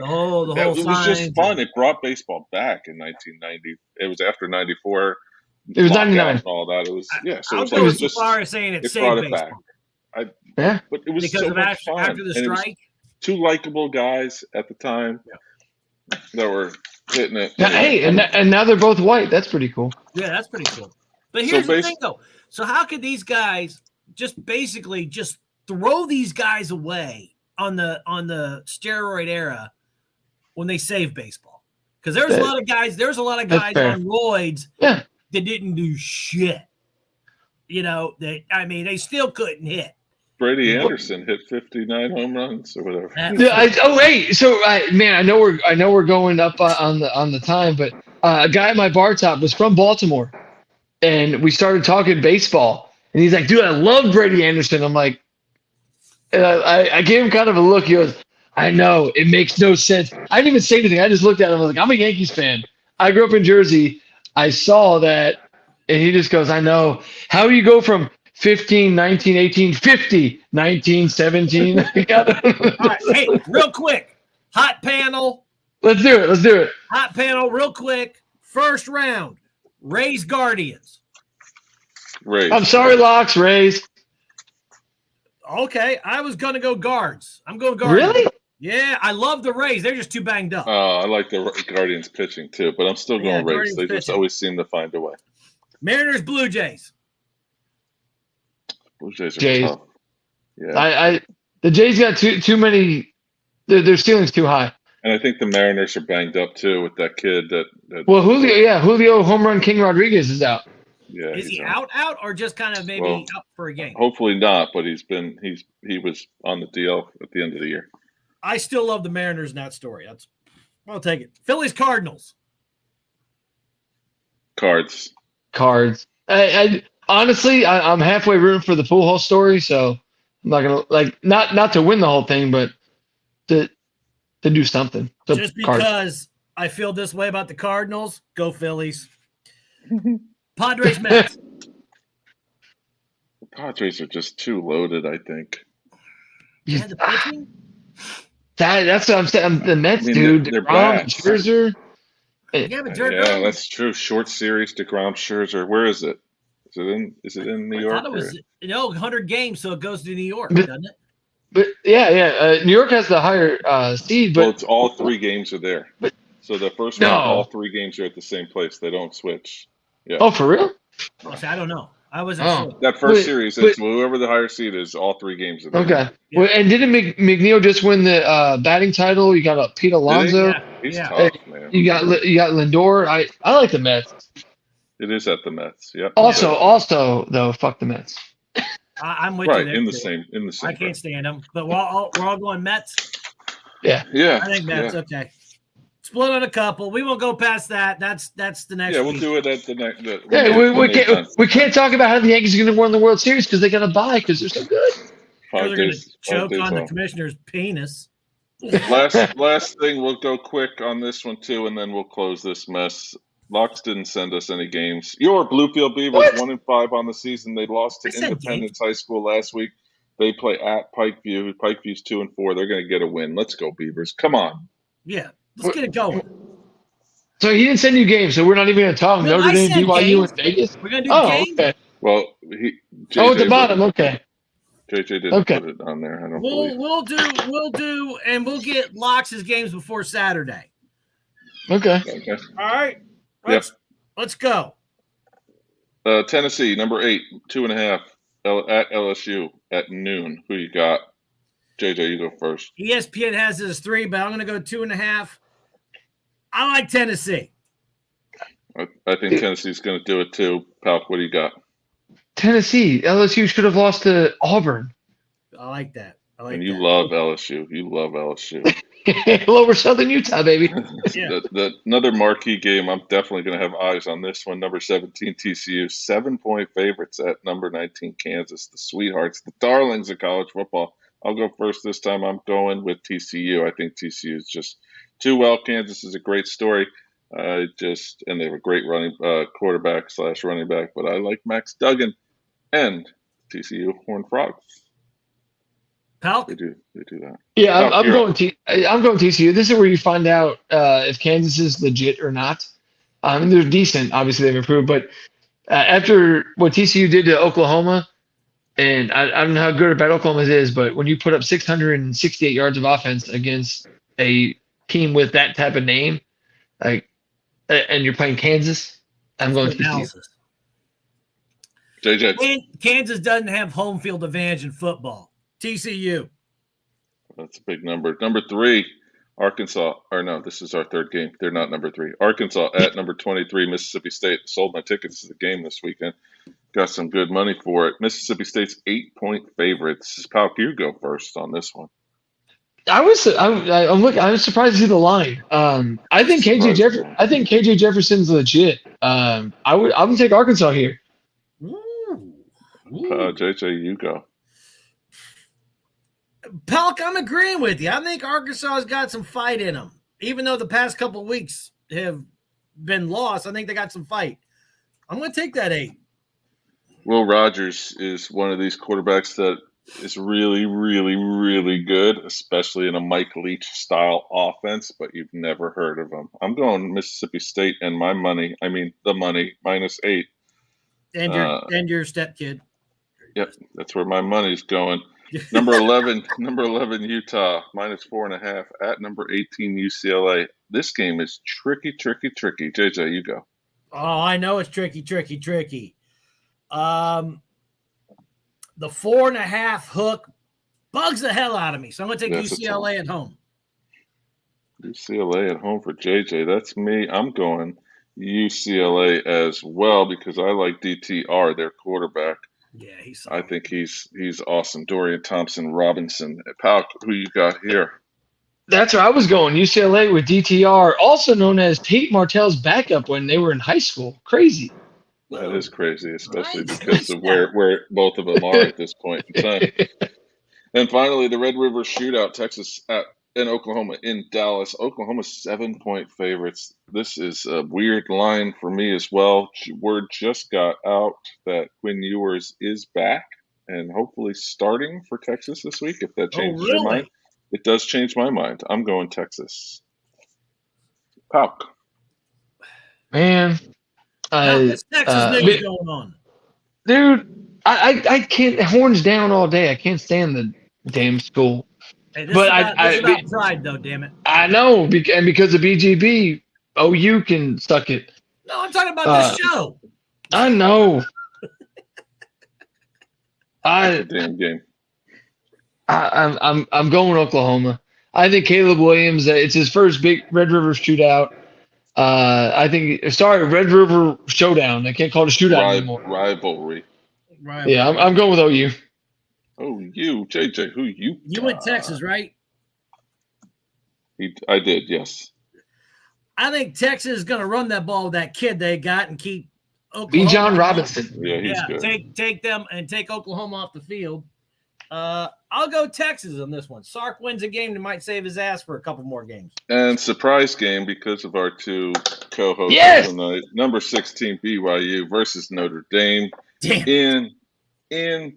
whole it was just fun. It brought baseball back in 1990. It was after 94. It was 99 and all that. It was So I'll go as far as saying it saved baseball. But it was because so of much fun. After the strike, two likable guys at the time that were hitting it. And now they're both white. That's pretty cool. Yeah, that's pretty cool. But here's the thing, though. So how could these guys just basically just throw these guys away on the steroid era when they save baseball? Because there's a lot of guys. There's a lot of guys on roids that didn't do shit. They still couldn't hit. Brady Anderson hit 59 home runs or whatever. I know we're going up on the time, but a guy at my bar top was from Baltimore, and we started talking baseball, and he's like, "Dude, I love Brady Anderson." I'm like, and I gave him kind of a look. He goes, "I know it makes no sense." I didn't even say anything. I just looked at him. I was like, "I'm a Yankees fan. I grew up in Jersey. I saw that." And he just goes, I know. How you go from 15, 19, 18, 50, 19, 17? All right, hey, real quick. Hot panel. Let's do it. Hot panel, real quick. First round. Rays Guardians. Rays. I'm sorry, Locks. Rays. Okay, I was going to go Guards. I'm going Guardians. Really? Yeah, I love the Rays. They're just too banged up. I like the Guardians pitching too, but I'm still going Rays. Guardians They just pitching. always seem to find a way. Mariners Blue Jays. Blue Jays are Jays. tough. Yeah. The Jays got too many. Their ceiling's too high. And I think the Mariners are banged up too with that kid that Well, Julio Home Run King Rodriguez is out. Yeah. Is he out, or just kind of maybe up for a game? Hopefully not, but he was on the DL at the end of the year. I still love the Mariners in that story. I'll take it. Phillies Cardinals. Cards. Honestly, I'm halfway rooting for the Pujols story, so I'm not gonna not to win the whole thing, but to do something. So just because I feel this way about the Cardinals, go Phillies. Padres Mets. The Padres are just too loaded, I think. Yeah, the pitching. That's what I'm saying. The Mets, dude. DeGrom, Scherzer. Yeah, that's true. Short series, DeGrom, Scherzer. Where is it? Is it in New York? I thought it was 100 games, so it goes to New York, doesn't it? But New York has the higher seed. But it's all 3 games are there. So the first one, all 3 games are at the same place. They don't switch. Yeah. Oh, for real? I don't know. I wasn't sure. That first series, it's whoever the higher seed is, all 3 games are there. Okay. Yeah. Well, and didn't McNeil just win the batting title? You got Pete Alonso. Yeah. He's tough, man. You got Lindor. I like the Mets. It is at the Mets. Yep. Also though, fuck the Mets. I'm with you. Right in the same. I can't stand them, but we're all going Mets. Yeah. I think Mets. Okay. Split on a couple. We won't go past that. That's the next. Yeah, we'll do it at the next. We can't talk about how the Yankees are going to win the World Series because they got to buy because they're so good. They're going to choke on the commissioner's penis. Last thing, we'll go quick on this one too, and then we'll close this mess. Locks didn't send us any games. Your Bluefield Beavers 1-5 on the season. They lost to Independence High School last week. They play at Pikeview. Pikeview's 2-4. They're going to get a win. Let's go Beavers. Come on. Yeah. Let's get it going. So he didn't send you games, so we're not even going to talk Notre Dame, BYU, and Vegas? We're going to do games. Okay. Well, at the bottom, okay. JJ didn't put it on there, I don't believe. We'll do, and we'll get Locks' games before Saturday. Okay. All right. Let's go. Tennessee, number 8, 2.5 at LSU at noon. Who you got? JJ, you go first. ESPN has it as 3, but I'm going to go 2.5. I like Tennessee. I think Tennessee's going to do it too. Palk, what do you got? Tennessee. LSU should have lost to Auburn. I like that. You love LSU. You love LSU. Lower Southern Utah, baby. Yeah. Another marquee game. I'm definitely going to have eyes on this one. Number 17, TCU. 7-point favorites at number 19, Kansas. The sweethearts, the darlings of college football. I'll go first this time. I'm going with TCU. I think TCU is just too well. Kansas is a great story. And they have a great quarterback / running back. But I like Max Duggan and TCU Horned Frogs. Palk? They do that. Yeah, I'm going TCU. This is where you find out if Kansas is legit or not. They're decent. Obviously, they've improved. But after what TCU did to Oklahoma, and I don't know how good or bad Oklahoma is, but when you put up 668 yards of offense against a team with that type of name, and you're playing Kansas, I'm going TCU. JJ. Kansas doesn't have home field advantage in football. TCU. That's a big number. Number 3, Arkansas. Or no, this is our third game. They're not number 3. Arkansas at number 23, Mississippi State. Sold my tickets to the game this weekend. Got some good money for it. Mississippi State's 8-point favorites. Palk, you go first on this one. I'm surprised to see the line. I think KJ Jefferson's legit. I'm gonna take Arkansas here. JJ, you go. Palk, I'm agreeing with you. I think Arkansas has got some fight in them. Even though the past couple of weeks have been lost, I think they got some fight. I'm going to take that 8. Will Rogers is one of these quarterbacks that is really, really, really good, especially in a Mike Leach style offense, but you've never heard of him. I'm going Mississippi State and my money. I mean, the money -8. And your stepkid. Yep, that's where my money's going. Number 11, Utah -4.5 at number 18 UCLA. This game is tricky. JJ, you go. Oh, I know it's tricky. The 4.5 hook bugs the hell out of me, so I'm going to take UCLA at home. UCLA at home for JJ. That's me. I'm going UCLA as well because I like DTR, their quarterback. Yeah, I think he's awesome. Dorian Thompson-Robinson. Pal, who you got here? That's where I was going. UCLA with DTR, also known as Tate Martell's backup when they were in high school. Crazy. That is crazy, especially because of where both of them are at this point in time. And finally, the Red River Shootout, Texas and Oklahoma in Dallas. Oklahoma 7-point favorites. This is a weird line for me as well. Word just got out that Quinn Ewers is back and hopefully starting for Texas this week. If that changes your mind, it does change my mind. I'm going Texas. Pauk. Man. This Texas news going on. Dude, I can't, horns down all day. I can't stand the damn school. Hey, this is about pride, though, damn it. I know, and because of BGB, OU can suck it. No, I'm talking about this show. I know. Damn game. I'm going Oklahoma. I think Caleb Williams. It's his first big Red River shootout. Red River Showdown. I can't call it a shootout anymore. Rivalry. Yeah, I'm going with OU. OU, JJ, who you? You went Texas, right? I did, yes. I think Texas is going to run that ball with that kid they got and keep Oklahoma. Bijan Robinson. Yeah, he's good. Take them and take Oklahoma off the field. I'll go Texas on this one. Sark wins a game that might save his ass for a couple more games. And surprise game because of our two co-hosts tonight. Number 16 BYU versus Notre Dame. Damn. In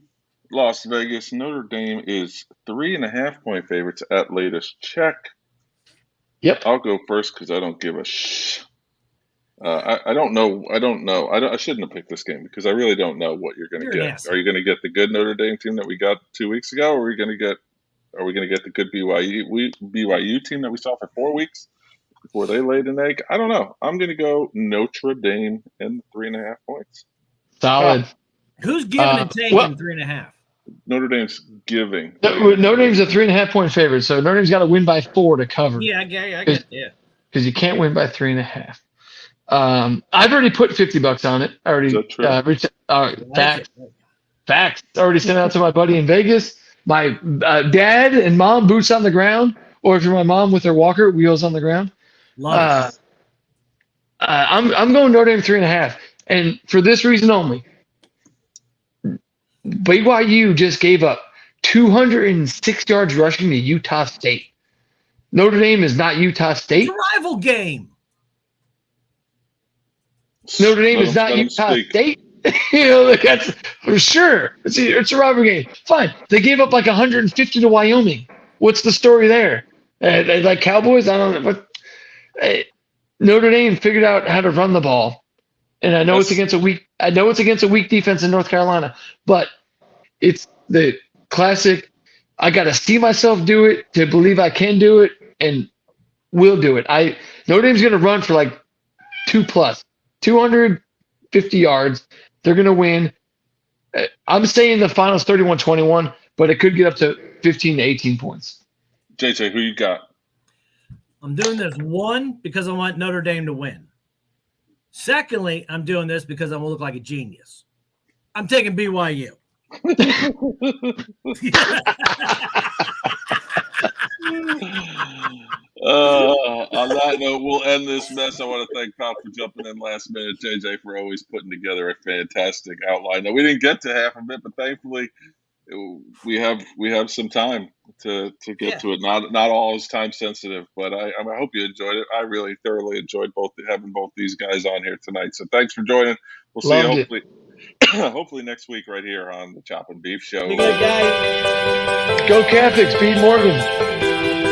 Las Vegas. Notre Dame is 3.5-point favorites at latest check. Yep. I'll go first because I don't give a sh. I don't know. I shouldn't have picked this game because I really don't know what you're going to get. Are you going to get the good Notre Dame team that we got 2 weeks ago, or are we going to get the good BYU team that we saw for 4 weeks before they laid an egg? I don't know. I'm going to go Notre Dame and 3.5 points. Solid. Who's giving and taking 3.5? Notre Dame's giving. Notre Dame's a 3.5-point favorite, so Notre Dame's got to win by 4 to cover. Yeah, I get. Because you can't win by 3.5. I've already put $50 on it. I already facts. Already sent out to my buddy in Vegas. My dad and mom, boots on the ground, or if you're my mom with her walker, wheels on the ground. I'm going Notre Dame 3.5, and for this reason only. BYU just gave up 206 yards rushing to Utah State. Notre Dame is not Utah State. It's a rival game. Notre Dame is not Utah State. That's for sure. It's a rival game. Fine. They gave up like 150 to Wyoming. What's the story there? They like Cowboys? I don't know. But Notre Dame figured out how to run the ball, and I know it's against a weak defense in North Carolina, but it's the classic. I got to see myself do it to believe I can do it, and will do it. Notre Dame's going to run for like 250 yards. They're going to win. I'm saying the finals 31-21, but it could get up to 15 to 18 points. JJ, who you got? I'm doing this, one, because I want Notre Dame to win. Secondly, I'm doing this because I'm going to look like a genius. I'm taking BYU. On that note, we'll end this mess. I want to thank Pal for jumping in last minute, JJ for always putting together a fantastic outline. Now, we didn't get to half of it, but thankfully we have some time to get to it. Not all is time sensitive, but I hope you enjoyed it. I really thoroughly enjoyed having both these guys on here tonight. So thanks for joining. We'll see you hopefully. hopefully next week right here on the Chop and Beef Show. Be good, guys. Go Catholics, beat Morgan.